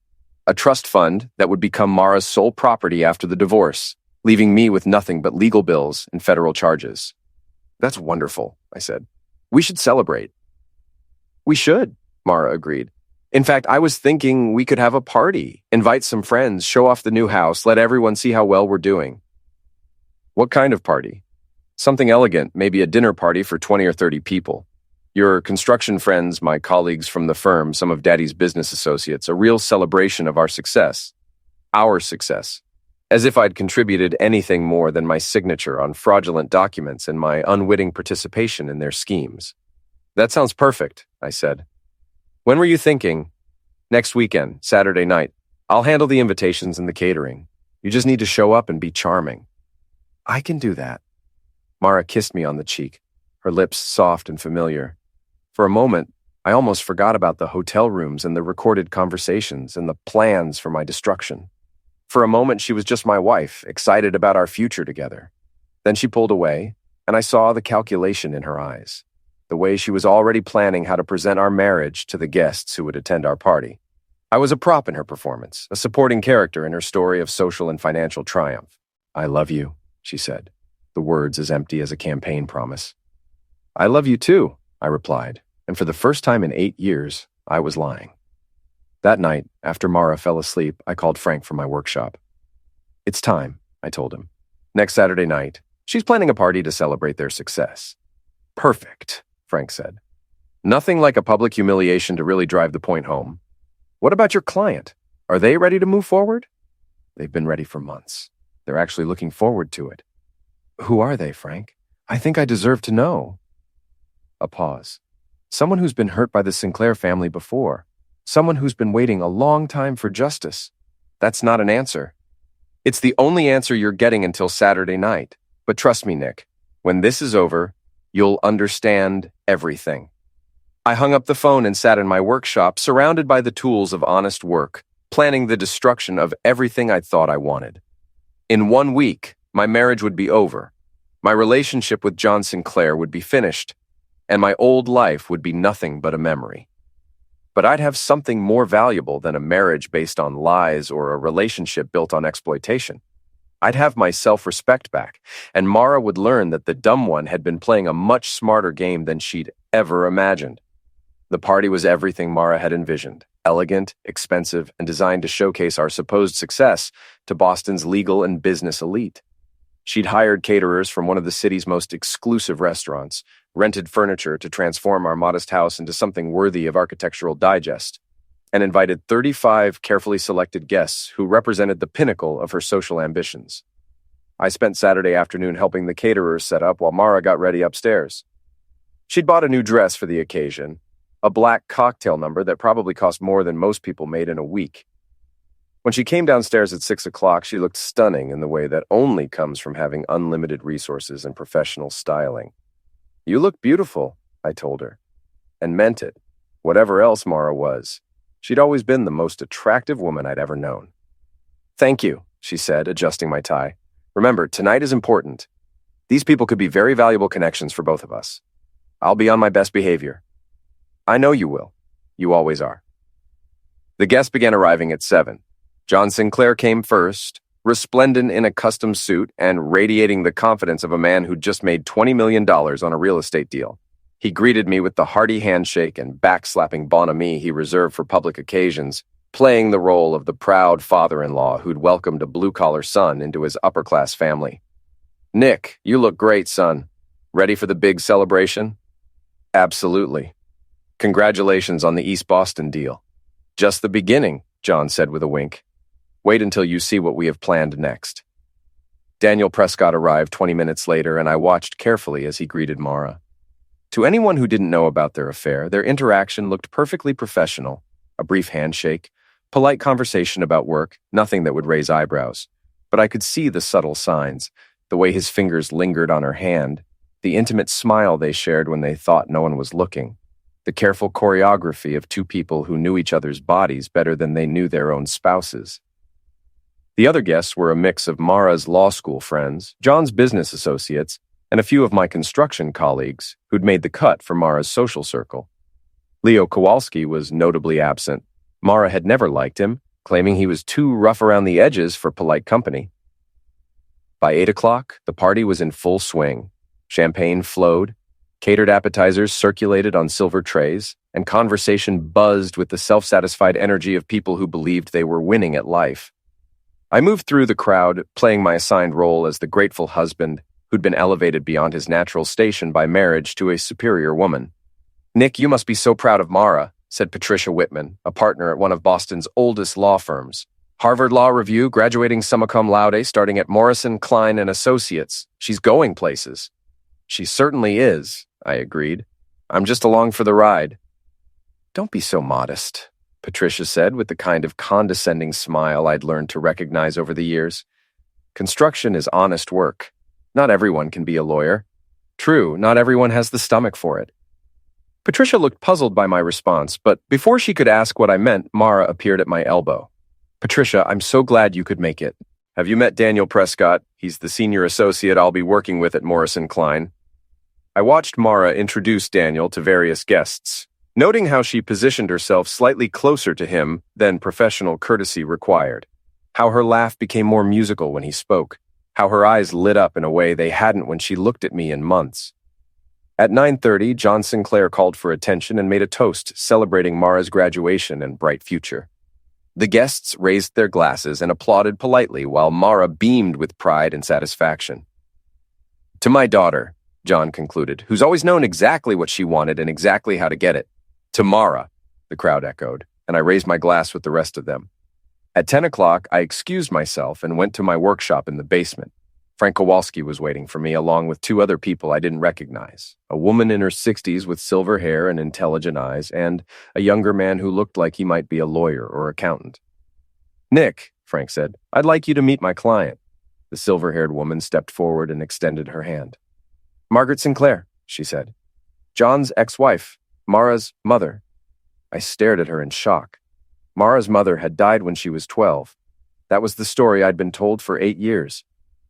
A trust fund that would become Mara's sole property after the divorce, leaving me with nothing but legal bills and federal charges." "That's wonderful," I said. "We should celebrate." "We should," Mara agreed. "In fact, I was thinking we could have a party, invite some friends, show off the new house, let everyone see how well we're doing." "What kind of party?" "Something elegant, maybe a dinner party for 20 or 30 people. Your construction friends, my colleagues from the firm, some of Daddy's business associates, a real celebration of our success. Our success. As if I'd contributed anything more than my signature on fraudulent documents and my unwitting participation in their schemes." "That sounds perfect," I said. "When were you thinking?" "Next weekend, Saturday night. I'll handle the invitations and the catering. You just need to show up and be charming." "I can do that." Mara kissed me on the cheek, her lips soft and familiar. For a moment, I almost forgot about the hotel rooms and the recorded conversations and the plans for my destruction. For a moment, she was just my wife, excited about our future together. Then she pulled away, and I saw the calculation in her eyes, the way she was already planning how to present our marriage to the guests who would attend our party. I was a prop in her performance, a supporting character in her story of social and financial triumph. "I love you," she said, the words as empty as a campaign promise. "I love you too," I replied, and for the first time in 8 years, I was lying. That night, after Mara fell asleep, I called Frank from my workshop. "It's time," I told him. "Next Saturday night. She's planning a party to celebrate their success." "Perfect," Frank said. "Nothing like a public humiliation to really drive the point home. What about your client? Are they ready to move forward?" "They've been ready for months. They're actually looking forward to it." "Who are they, Frank? I think I deserve to know." A pause. "Someone who's been hurt by the Sinclair family before. Someone who's been waiting a long time for justice. That's not an answer. It's the only answer you're getting until Saturday night. But trust me, Nick, when this is over, you'll understand everything." I hung up the phone and sat in my workshop, surrounded by the tools of honest work, planning the destruction of everything I thought I wanted. In 1 week, my marriage would be over. My relationship with John Sinclair would be finished, and my old life would be nothing but a memory. But I'd have something more valuable than a marriage based on lies or a relationship built on exploitation. I'd have my self-respect back, and Mara would learn that the dumb one had been playing a much smarter game than she'd ever imagined. The party was everything Mara had envisioned, elegant, expensive, and designed to showcase our supposed success to Boston's legal and business elite. She'd hired caterers from one of the city's most exclusive restaurants, rented furniture to transform our modest house into something worthy of Architectural Digest, and invited 35 carefully selected guests who represented the pinnacle of her social ambitions. I spent Saturday afternoon helping the caterers set up while Mara got ready upstairs. She'd bought a new dress for the occasion, a black cocktail number that probably cost more than most people made in a week. When she came downstairs at 6 o'clock, she looked stunning in the way that only comes from having unlimited resources and professional styling. "You look beautiful," I told her, and meant it. Whatever else Mara was, she'd always been the most attractive woman I'd ever known. "Thank you," she said, adjusting my tie. "Remember, tonight is important. These people could be very valuable connections for both of us. I'll be on my best behavior." I know you will. You always are. The guests began arriving at 7. John Sinclair came first, resplendent in a custom suit and radiating the confidence of a man who'd just made $20 million on a real estate deal. He greeted me with the hearty handshake and backslapping bonhomie he reserved for public occasions, playing the role of the proud father-in-law who'd welcomed a blue-collar son into his upper-class family. "Nick, you look great, son. Ready for the big celebration?" "Absolutely. Congratulations on the East Boston deal." "Just the beginning," John said with a wink. "Wait until you see what we have planned next." Daniel Prescott arrived 20 minutes later, and I watched carefully as he greeted Mara. To anyone who didn't know about their affair, their interaction looked perfectly professional. A brief handshake, polite conversation about work, nothing that would raise eyebrows. But I could see the subtle signs, the way his fingers lingered on her hand, the intimate smile they shared when they thought no one was looking, the careful choreography of two people who knew each other's bodies better than they knew their own spouses. The other guests were a mix of Mara's law school friends, John's business associates, and a few of my construction colleagues who'd made the cut for Mara's social circle. Leo Kowalski was notably absent. Mara had never liked him, claiming he was too rough around the edges for polite company. By 8 o'clock, the party was in full swing. Champagne flowed, catered appetizers circulated on silver trays, and conversation buzzed with the self-satisfied energy of people who believed they were winning at life. I moved through the crowd, playing my assigned role as the grateful husband who'd been elevated beyond his natural station by marriage to a superior woman. "Nick, you must be so proud of Mara," said Patricia Whitman, a partner at one of Boston's oldest law firms. "Harvard Law Review, graduating summa cum laude, starting at Morrison, Klein & Associates. She's going places." "She certainly is," I agreed. "I'm just along for the ride." "Don't be so modest," Patricia said with the kind of condescending smile I'd learned to recognize over the years. "Construction is honest work. Not everyone can be a lawyer. True, not everyone has the stomach for it." Patricia looked puzzled by my response, but before she could ask what I meant, Mara appeared at my elbow. "Patricia, I'm so glad you could make it. Have you met Daniel Prescott? He's the senior associate I'll be working with at Morrison Klein." I watched Mara introduce Daniel to various guests, noting how she positioned herself slightly closer to him than professional courtesy required, how her laugh became more musical when he spoke, how her eyes lit up in a way they hadn't when she looked at me in months. At 9:30, John Sinclair called for attention and made a toast celebrating Mara's graduation and bright future. The guests raised their glasses and applauded politely while Mara beamed with pride and satisfaction. "To my daughter," John concluded, "who's always known exactly what she wanted and exactly how to get it." "To Mara," the crowd echoed, and I raised my glass with the rest of them. At 10 o'clock, I excused myself and went to my workshop in the basement. Frank Kowalski was waiting for me, along with 2 other people I didn't recognize, a woman in her 60s with silver hair and intelligent eyes, and a younger man who looked like he might be a lawyer or accountant. "Nick," Frank said, "I'd like you to meet my client." The silver-haired woman stepped forward and extended her hand. "Margaret Sinclair," she said. "John's ex-wife, Mara's mother." I stared at her in shock. Mara's mother had died when she was 12. That was the story I'd been told for 8 years.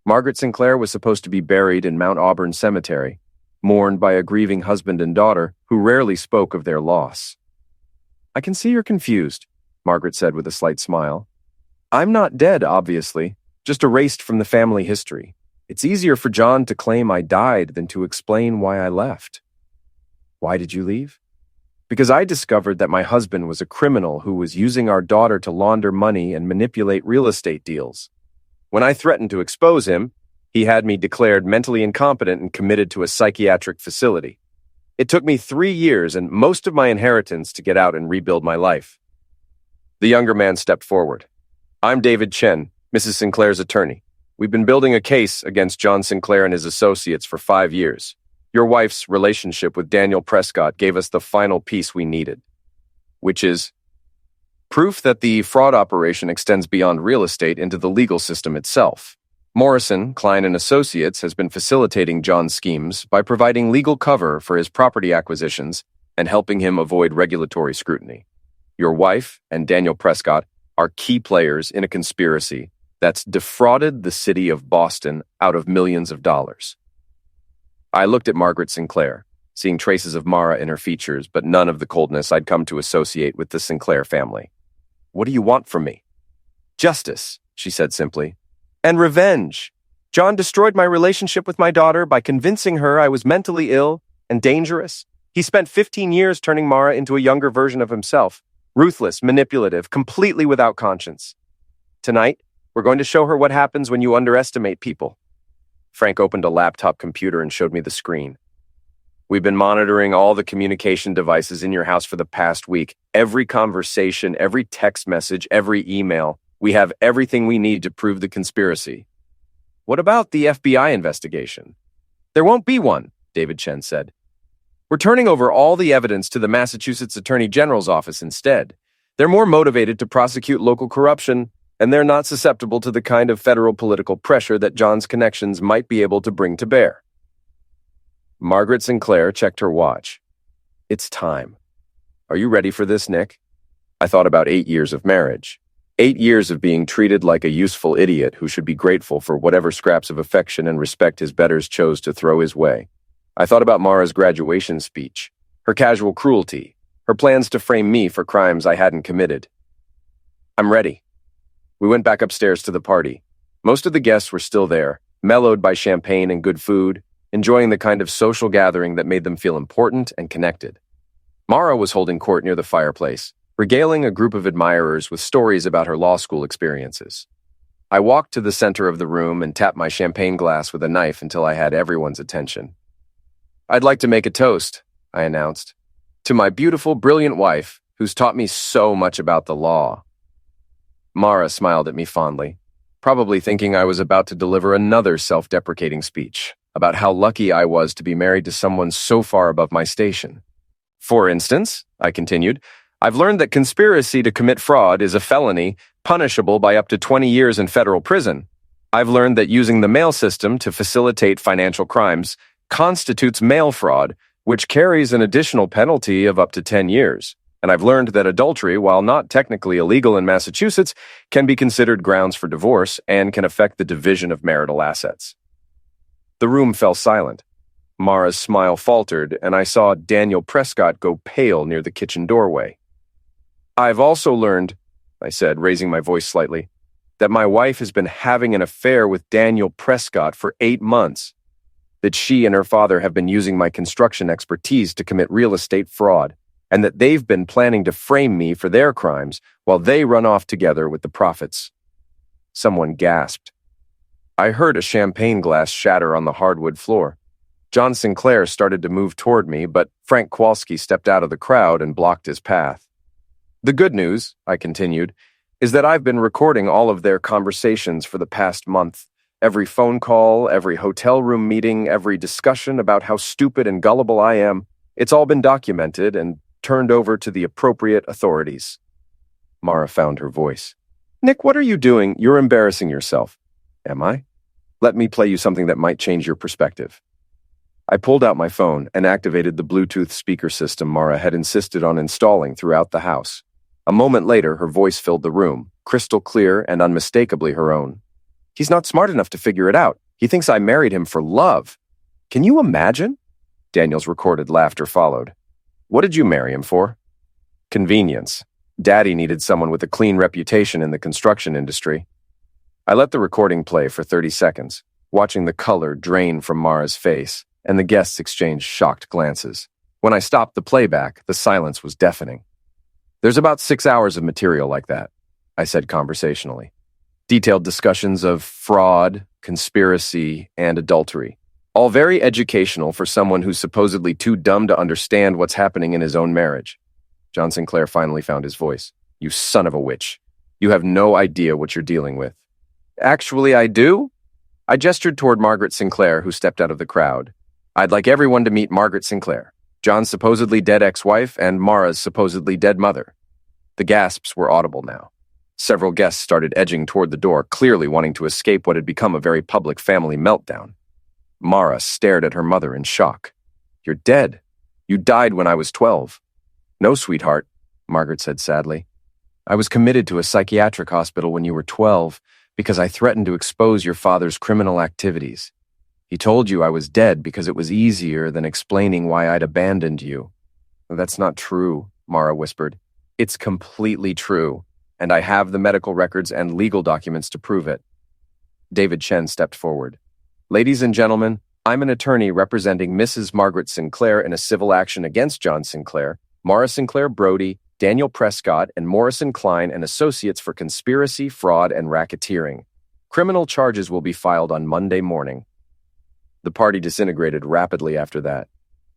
Margaret Sinclair was supposed to be buried in Mount Auburn Cemetery, mourned by a grieving husband and daughter who rarely spoke of their loss. "I can see you're confused," Margaret said with a slight smile. "I'm not dead, obviously, just erased from the family history. It's easier for John to claim I died than to explain why I left." "Why did you leave?" "Because I discovered that my husband was a criminal who was using our daughter to launder money and manipulate real estate deals. When I threatened to expose him, he had me declared mentally incompetent and committed to a psychiatric facility. It took me 3 years and most of my inheritance to get out and rebuild my life." The younger man stepped forward. "I'm David Chen, Mrs. Sinclair's attorney. We've been building a case against John Sinclair and his associates for 5 years. Your wife's relationship with Daniel Prescott gave us the final piece we needed, which is proof that the fraud operation extends beyond real estate into the legal system itself. Morrison, Klein & Associates has been facilitating John's schemes by providing legal cover for his property acquisitions and helping him avoid regulatory scrutiny. Your wife and Daniel Prescott are key players in a conspiracy that's defrauded the city of Boston out of millions of dollars." I looked at Margaret Sinclair. seeing traces of Mara in her features, but none of the coldness I'd come to associate with the Sinclair family. "What do you want from me?" "Justice," she said simply. "And revenge. John destroyed my relationship with my daughter by convincing her I was mentally ill and dangerous. He spent 15 years turning Mara into a younger version of himself, ruthless, manipulative, completely without conscience. Tonight, we're going to show her what happens when you underestimate people." Frank opened a laptop computer and showed me the screen. "We've been monitoring all the communication devices in your house for the past week. Every conversation, every text message, every email. We have everything we need to prove the conspiracy." "What about the FBI investigation?" "There won't be one," David Chen said. "We're turning over all the evidence to the Massachusetts Attorney General's office instead. They're more motivated to prosecute local corruption, and they're not susceptible to the kind of federal political pressure that John's connections might be able to bring to bear." Margaret Sinclair checked her watch. "It's time. Are you ready for this, Nick?" I thought about 8 years of marriage. 8 years of being treated like a useful idiot who should be grateful for whatever scraps of affection and respect his betters chose to throw his way. I thought about Mara's graduation speech, her casual cruelty, her plans to frame me for crimes I hadn't committed. "I'm ready." We went back upstairs to the party. Most of the guests were still there, mellowed by champagne and good food, enjoying the kind of social gathering that made them feel important and connected. Mara was holding court near the fireplace, regaling a group of admirers with stories about her law school experiences. I walked to the center of the room and tapped my champagne glass with a knife until I had everyone's attention. "I'd like to make a toast," I announced, "to my beautiful, brilliant wife, who's taught me so much about the law." Mara smiled at me fondly, probably thinking I was about to deliver another self-deprecating speech about how lucky I was to be married to someone so far above my station. "For instance," I continued, "I've learned that conspiracy to commit fraud is a felony punishable by up to 20 years in federal prison. I've learned that using the mail system to facilitate financial crimes constitutes mail fraud, which carries an additional penalty of up to 10 years. And I've learned that adultery, while not technically illegal in Massachusetts, can be considered grounds for divorce and can affect the division of marital assets." The room fell silent. Mara's smile faltered, and I saw Daniel Prescott go pale near the kitchen doorway. "I've also learned," I said, raising my voice slightly, "that my wife has been having an affair with Daniel Prescott for 8 months. That she and her father have been using my construction expertise to commit real estate fraud, and that they've been planning to frame me for their crimes while they run off together with the profits." Someone gasped. I heard a champagne glass shatter on the hardwood floor. John Sinclair started to move toward me, but Frank Kowalski stepped out of the crowd and blocked his path. "The good news," I continued, "is that I've been recording all of their conversations for the past month. Every phone call, every hotel room meeting, every discussion about how stupid and gullible I am, it's all been documented and turned over to the appropriate authorities." Mara found her voice. "Nick, what are you doing? You're embarrassing yourself." "Am I? Let me play you something that might change your perspective." I pulled out my phone and activated the Bluetooth speaker system Mara had insisted on installing throughout the house. A moment later, her voice filled the room, crystal clear and unmistakably her own. "He's not smart enough to figure it out. He thinks I married him for love. Can you imagine?" Daniel's recorded laughter followed. "What did you marry him for?" "Convenience. Daddy needed someone with a clean reputation in the construction industry." I let the recording play for 30 seconds, watching the color drain from Mara's face, and the guests exchanged shocked glances. When I stopped the playback, the silence was deafening. "There's about 6 hours of material like that," I said conversationally. "Detailed discussions of fraud, conspiracy, and adultery. All very educational for someone who's supposedly too dumb to understand what's happening in his own marriage." John Sinclair finally found his voice. "You son of a witch. You have no idea what you're dealing with." "Actually, I do." I gestured toward Margaret Sinclair, who stepped out of the crowd. "I'd like everyone to meet Margaret Sinclair, John's supposedly dead ex-wife and Mara's supposedly dead mother." The gasps were audible now. Several guests started edging toward the door, clearly wanting to escape what had become a very public family meltdown. Mara stared at her mother in shock. "You're dead. You died when I was 12. "No, sweetheart," Margaret said sadly. "I was committed to a psychiatric hospital when you were 12 because I threatened to expose your father's criminal activities. He told you I was dead because it was easier than explaining why I'd abandoned you. That's not true, Mara whispered. It's completely true, and I have the medical records and legal documents to prove it. David Chen stepped forward. Ladies and gentlemen, I'm an attorney representing Mrs. Margaret Sinclair in a civil action against John Sinclair, Mara Sinclair Brody, Daniel Prescott, and Morrison Klein and Associates for conspiracy, fraud, and racketeering. Criminal charges will be filed on Monday morning. The party disintegrated rapidly after that.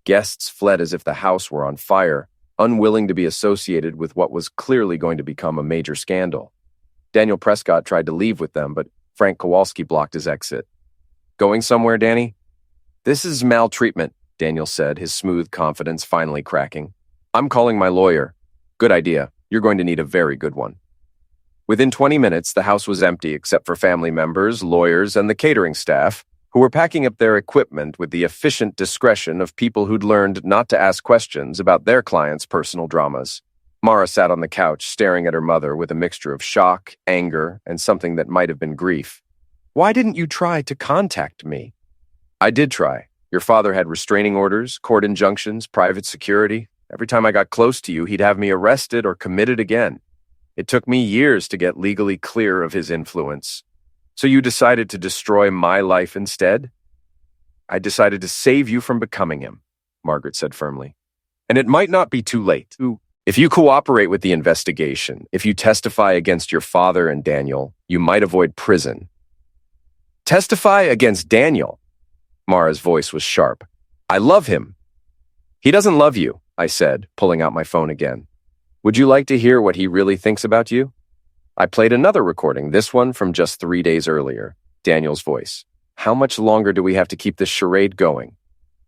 Guests fled as if the house were on fire, unwilling to be associated with what was clearly going to become a major scandal. Daniel Prescott tried to leave with them, but Frank Kowalski blocked his exit. Going somewhere, Danny? This is maltreatment, Daniel said, his smooth confidence finally cracking. I'm calling my lawyer. Good idea. You're going to need a very good one. Within 20 minutes, the house was empty except for family members, lawyers, and the catering staff, who were packing up their equipment with the efficient discretion of people who'd learned not to ask questions about their clients' personal dramas. Mara sat on the couch, staring at her mother with a mixture of shock, anger, and something that might have been grief. Why didn't you try to contact me? I did try. Your father had restraining orders, court injunctions, private security. Every time I got close to you, he'd have me arrested or committed again. It took me years to get legally clear of his influence. So you decided to destroy my life instead? I decided to save you from becoming him, Margaret said firmly. And it might not be too late. If you cooperate with the investigation, if you testify against your father and Daniel, you might avoid prison. Testify against Daniel? Mara's voice was sharp. I love him. He doesn't love you, I said, pulling out my phone again. Would you like to hear what he really thinks about you? I played another recording, this one from just 3 days earlier. Daniel's voice. How much longer do we have to keep this charade going?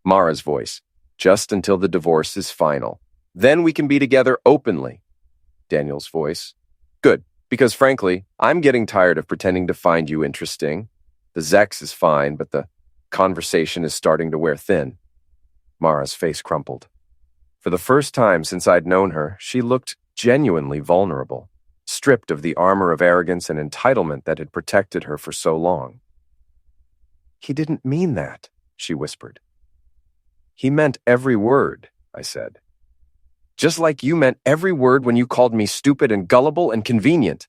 Mara's voice. Just until the divorce is final. Then we can be together openly. Daniel's voice. Good, because frankly, I'm getting tired of pretending to find you interesting. The Zex is fine, but the conversation is starting to wear thin. Mara's face crumpled. For the first time since I'd known her, she looked genuinely vulnerable, stripped of the armor of arrogance and entitlement that had protected her for so long. He didn't mean that, she whispered. He meant every word, I said. Just like you meant every word when you called me stupid and gullible and convenient.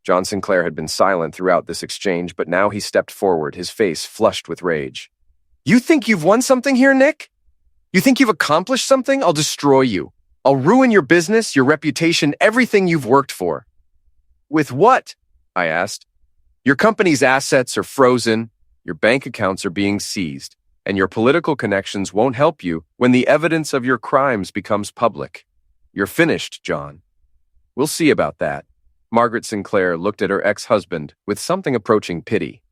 John Sinclair had been silent throughout this exchange, but now he stepped forward, his face flushed with rage. You think you've won something here, Nick? You think you've accomplished something? I'll destroy you. I'll ruin your business, your reputation, everything you've worked for. With what? I asked. Your company's assets are frozen, your bank accounts are being seized, and your political connections won't help you when the evidence of your crimes becomes public. You're finished, John. We'll see about that. Margaret Sinclair looked at her ex-husband with something approaching pity.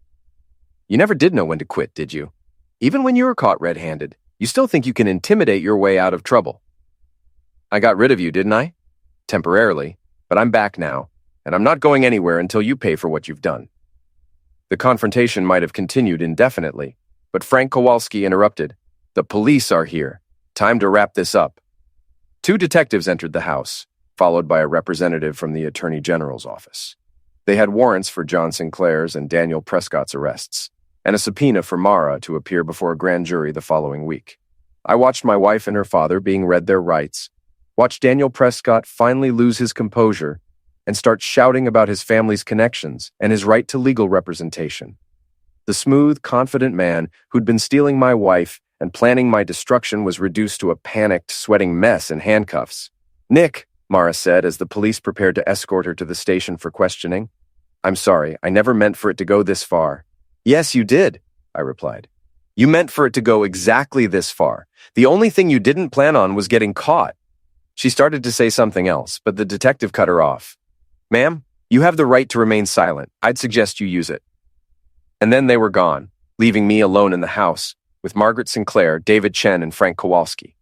You never did know when to quit, did you? Even when you were caught red-handed, you still think you can intimidate your way out of trouble. I got rid of you, didn't I? Temporarily, but I'm back now, and I'm not going anywhere until you pay for what you've done. The confrontation might have continued indefinitely, but Frank Kowalski interrupted. The police are here. Time to wrap this up. 2 detectives entered the house, followed by a representative from the Attorney General's office. They had warrants for John Sinclair's and Daniel Prescott's arrests, and a subpoena for Mara to appear before a grand jury the following week. I watched my wife and her father being read their rights, watched Daniel Prescott finally lose his composure and start shouting about his family's connections and his right to legal representation. The smooth, confident man who'd been stealing my wife and planning my destruction was reduced to a panicked, sweating mess in handcuffs. Nick, Mara said as the police prepared to escort her to the station for questioning. I'm sorry, I never meant for it to go this far. Yes, you did, I replied. You meant for it to go exactly this far. The only thing you didn't plan on was getting caught. She started to say something else, but the detective cut her off. Ma'am, you have the right to remain silent. I'd suggest you use it. And then they were gone, leaving me alone in the house, with Margaret Sinclair, David Chen, and Frank Kowalski.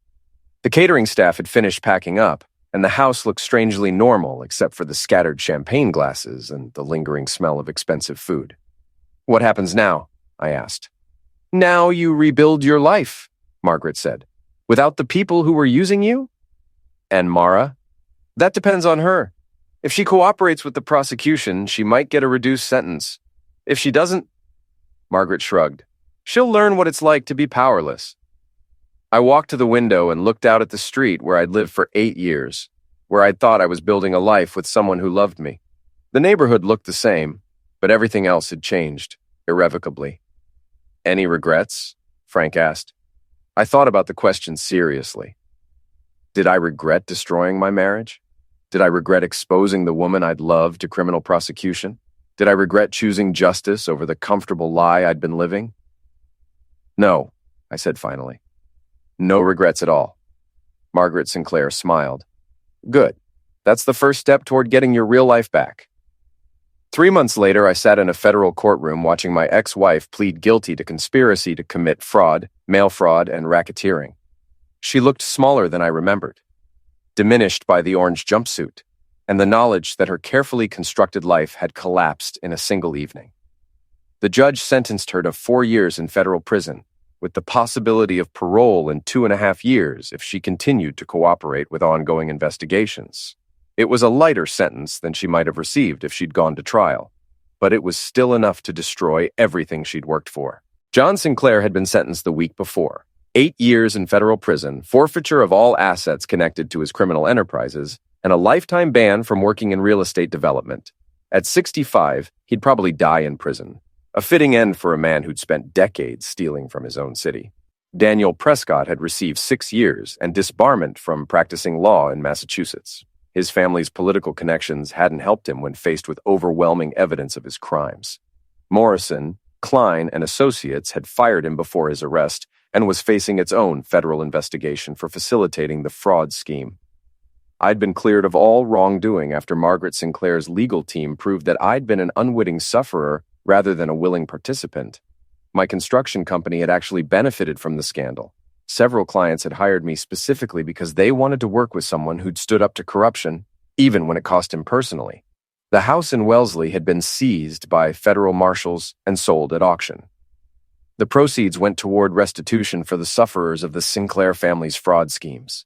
The catering staff had finished packing up, and the house looked strangely normal except for the scattered champagne glasses and the lingering smell of expensive food. What happens now? I asked. Now you rebuild your life, Margaret said. Without the people who were using you? And Mara? That depends on her. If she cooperates with the prosecution, she might get a reduced sentence. If she doesn't... Margaret shrugged. She'll learn what it's like to be powerless. I walked to the window and looked out at the street where I'd lived for 8 years, where I'd thought I was building a life with someone who loved me. The neighborhood looked the same, but everything else had changed, irrevocably. Any regrets? Frank asked. I thought about the question seriously. Did I regret destroying my marriage? Did I regret exposing the woman I'd loved to criminal prosecution? Did I regret choosing justice over the comfortable lie I'd been living? No, I said finally. No regrets at all. Margaret Sinclair smiled. Good. That's the first step toward getting your real life back. 3 months later, I sat in a federal courtroom watching my ex-wife plead guilty to conspiracy to commit fraud, mail fraud, and racketeering. She looked smaller than I remembered, diminished by the orange jumpsuit, and the knowledge that her carefully constructed life had collapsed in a single evening. The judge sentenced her to 4 years in federal prison, with the possibility of parole in 2.5 years if she continued to cooperate with ongoing investigations. It was a lighter sentence than she might have received if she'd gone to trial, but it was still enough to destroy everything she'd worked for. John Sinclair had been sentenced the week before. 8 years in federal prison, forfeiture of all assets connected to his criminal enterprises, and a lifetime ban from working in real estate development. At 65, he'd probably die in prison. A fitting end for a man who'd spent decades stealing from his own city. Daniel Prescott had received 6 years and disbarment from practicing law in Massachusetts. His family's political connections hadn't helped him when faced with overwhelming evidence of his crimes. Morrison, Klein, and Associates had fired him before his arrest and was facing its own federal investigation for facilitating the fraud scheme. I'd been cleared of all wrongdoing after Margaret Sinclair's legal team proved that I'd been an unwitting sufferer rather than a willing participant. My construction company had actually benefited from the scandal. Several clients had hired me specifically because they wanted to work with someone who'd stood up to corruption, even when it cost him personally. The house in Wellesley had been seized by federal marshals and sold at auction. The proceeds went toward restitution for the sufferers of the Sinclair family's fraud schemes.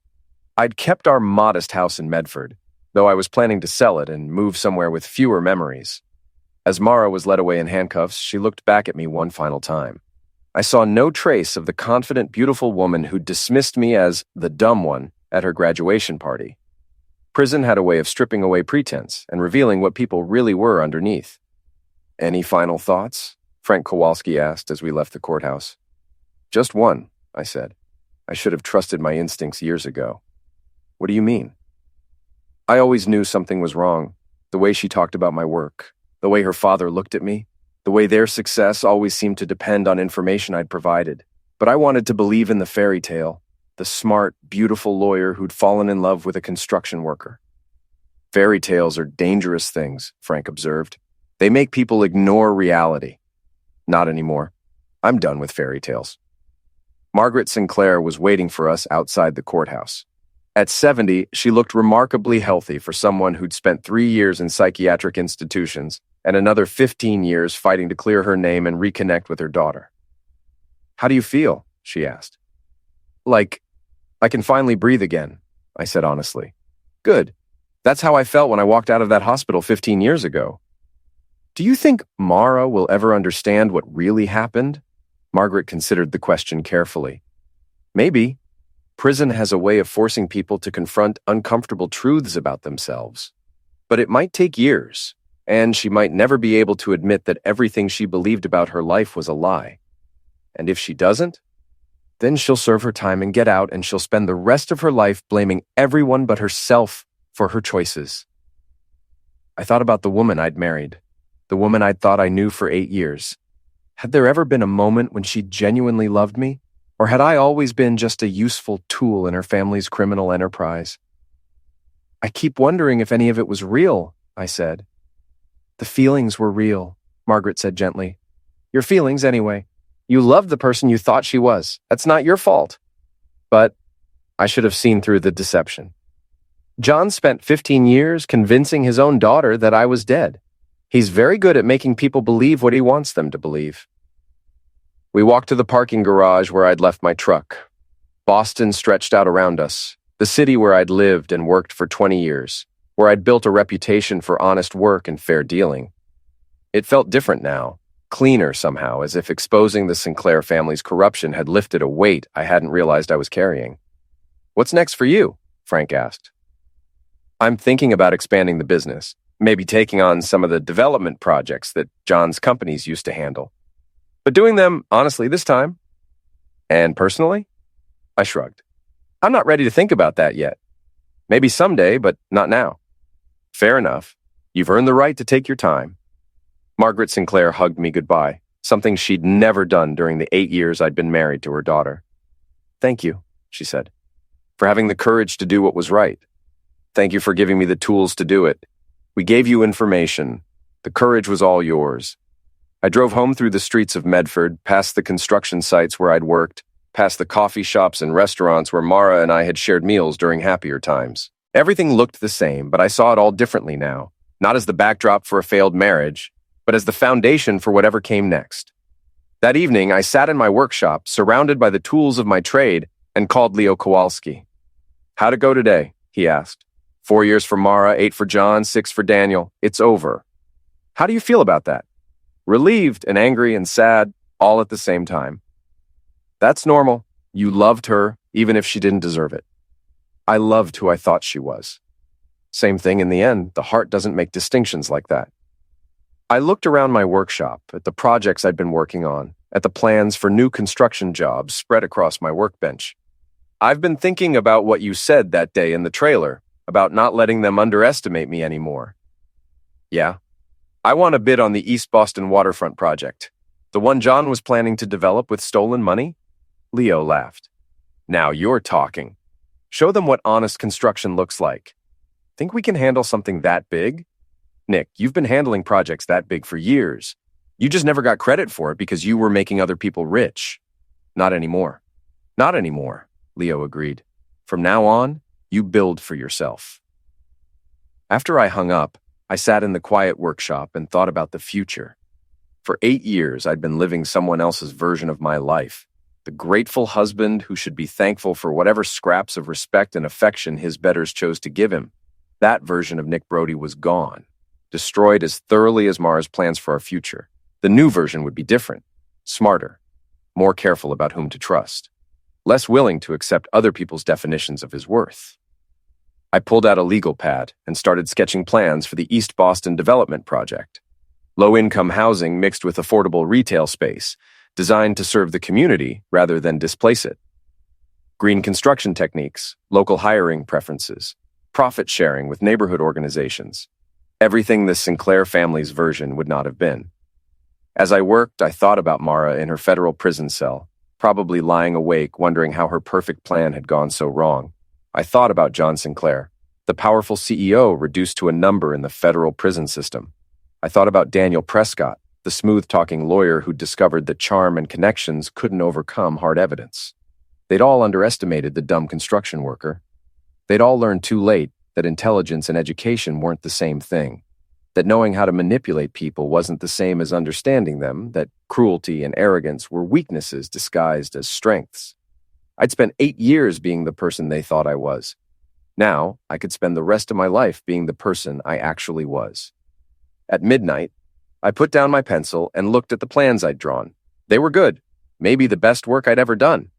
I'd kept our modest house in Medford, though I was planning to sell it and move somewhere with fewer memories. As Mara was led away in handcuffs, she looked back at me one final time. I saw no trace of the confident, beautiful woman who dismissed me as the dumb one at her graduation party. Prison had a way of stripping away pretense and revealing what people really were underneath. Any final thoughts? Frank Kowalski asked as we left the courthouse. Just one, I said. I should have trusted my instincts years ago. What do you mean? I always knew something was wrong. The way she talked about my work, the way her father looked at me, the way their success always seemed to depend on information I'd provided. But I wanted to believe in the fairy tale, the smart, beautiful lawyer who'd fallen in love with a construction worker. Fairy tales are dangerous things, Frank observed. They make people ignore reality. Not anymore. I'm done with fairy tales. Margaret Sinclair was waiting for us outside the courthouse. At 70, she looked remarkably healthy for someone who'd spent 3 years in psychiatric institutions and another 15 years fighting to clear her name and reconnect with her daughter. How do you feel? She asked. Like, I can finally breathe again, I said honestly. Good. That's how I felt when I walked out of that hospital 15 years ago. Do you think Mara will ever understand what really happened? Margaret considered the question carefully. Maybe. Prison has a way of forcing people to confront uncomfortable truths about themselves. But it might take years, and she might never be able to admit that everything she believed about her life was a lie. And if she doesn't, then she'll serve her time and get out, and she'll spend the rest of her life blaming everyone but herself for her choices. I thought about the woman I'd married, the woman I'd thought I knew for 8 years. Had there ever been a moment when she genuinely loved me? Or had I always been just a useful tool in her family's criminal enterprise? I keep wondering if any of it was real, I said. The feelings were real, Margaret said gently. Your feelings, anyway. You loved the person you thought she was. That's not your fault. But I should have seen through the deception. John spent 15 years convincing his own daughter that I was dead. He's very good at making people believe what he wants them to believe. We walked to the parking garage where I'd left my truck. Boston stretched out around us, the city where I'd lived and worked for 20 years, where I'd built a reputation for honest work and fair dealing. It felt different now, cleaner somehow, as if exposing the Sinclair family's corruption had lifted a weight I hadn't realized I was carrying. "What's next for you?" Frank asked. "I'm thinking about expanding the business, maybe taking on some of the development projects that John's companies used to handle. But doing them, honestly, this time." "And personally?" I shrugged. "I'm not ready to think about that yet. Maybe someday, but not now." "Fair enough. You've earned the right to take your time." Margaret Sinclair hugged me goodbye, something she'd never done during the 8 years I'd been married to her daughter. "Thank you," she said, "for having the courage to do what was right. Thank you for giving me the tools to do it. We gave you information. The courage was all yours." I drove home through the streets of Medford, past the construction sites where I'd worked, past the coffee shops and restaurants where Mara and I had shared meals during happier times. Everything looked the same, but I saw it all differently now, not as the backdrop for a failed marriage, but as the foundation for whatever came next. That evening, I sat in my workshop, surrounded by the tools of my trade, and called Leo Kowalski. "How'd it go today?" he asked. 4 years for Mara, 8 for John, 6 for Daniel. It's over. How do you feel about that?" Relieved and angry and sad, all at the same time. "That's normal. You loved her, even if she didn't deserve it." I loved who I thought she was. Same thing in the end, the heart doesn't make distinctions like that. I looked around my workshop, at the projects I'd been working on, at the plans for new construction jobs spread across my workbench. "I've been thinking about what you said that day in the trailer, about not letting them underestimate me anymore." "Yeah. I want a bid on the East Boston waterfront project. The one John was planning to develop with stolen money?" Leo laughed. "Now you're talking. Show them what honest construction looks like. Think we can handle something that big? Nick, you've been handling projects that big for years. You just never got credit for it because you were making other people rich." "Not anymore." "Not anymore," Leo agreed. "From now on, you build for yourself." After I hung up, I sat in the quiet workshop and thought about the future. For 8 years, I'd been living someone else's version of my life, the grateful husband who should be thankful for whatever scraps of respect and affection his betters chose to give him. That version of Nick Brody was gone, destroyed as thoroughly as Mara's plans for our future. The new version would be different, smarter, more careful about whom to trust, less willing to accept other people's definitions of his worth. I pulled out a legal pad and started sketching plans for the East Boston development project. Low-income housing mixed with affordable retail space, designed to serve the community rather than displace it. Green construction techniques, local hiring preferences, profit sharing with neighborhood organizations. Everything the Sinclair family's version would not have been. As I worked, I thought about Mara in her federal prison cell, probably lying awake wondering how her perfect plan had gone so wrong. I thought about John Sinclair, the powerful CEO reduced to a number in the federal prison system. I thought about Daniel Prescott, the smooth-talking lawyer who discovered that charm and connections couldn't overcome hard evidence. They'd all underestimated the dumb construction worker. They'd all learned too late that intelligence and education weren't the same thing, that knowing how to manipulate people wasn't the same as understanding them, that cruelty and arrogance were weaknesses disguised as strengths. I'd spent 8 years being the person they thought I was. Now, I could spend the rest of my life being the person I actually was. At midnight, I put down my pencil and looked at the plans I'd drawn. They were good, maybe the best work I'd ever done.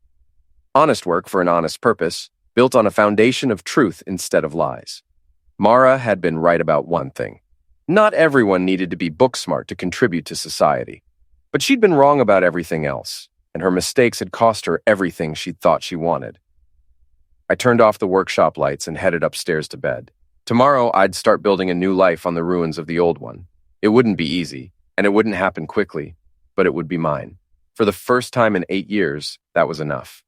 Honest work for an honest purpose, built on a foundation of truth instead of lies. Mara had been right about one thing. Not everyone needed to be book smart to contribute to society. But she'd been wrong about everything else, and her mistakes had cost her everything she'd thought she wanted. I turned off the workshop lights and headed upstairs to bed. Tomorrow, I'd start building a new life on the ruins of the old one. It wouldn't be easy, and it wouldn't happen quickly, but it would be mine. For the first time in 8 years, that was enough.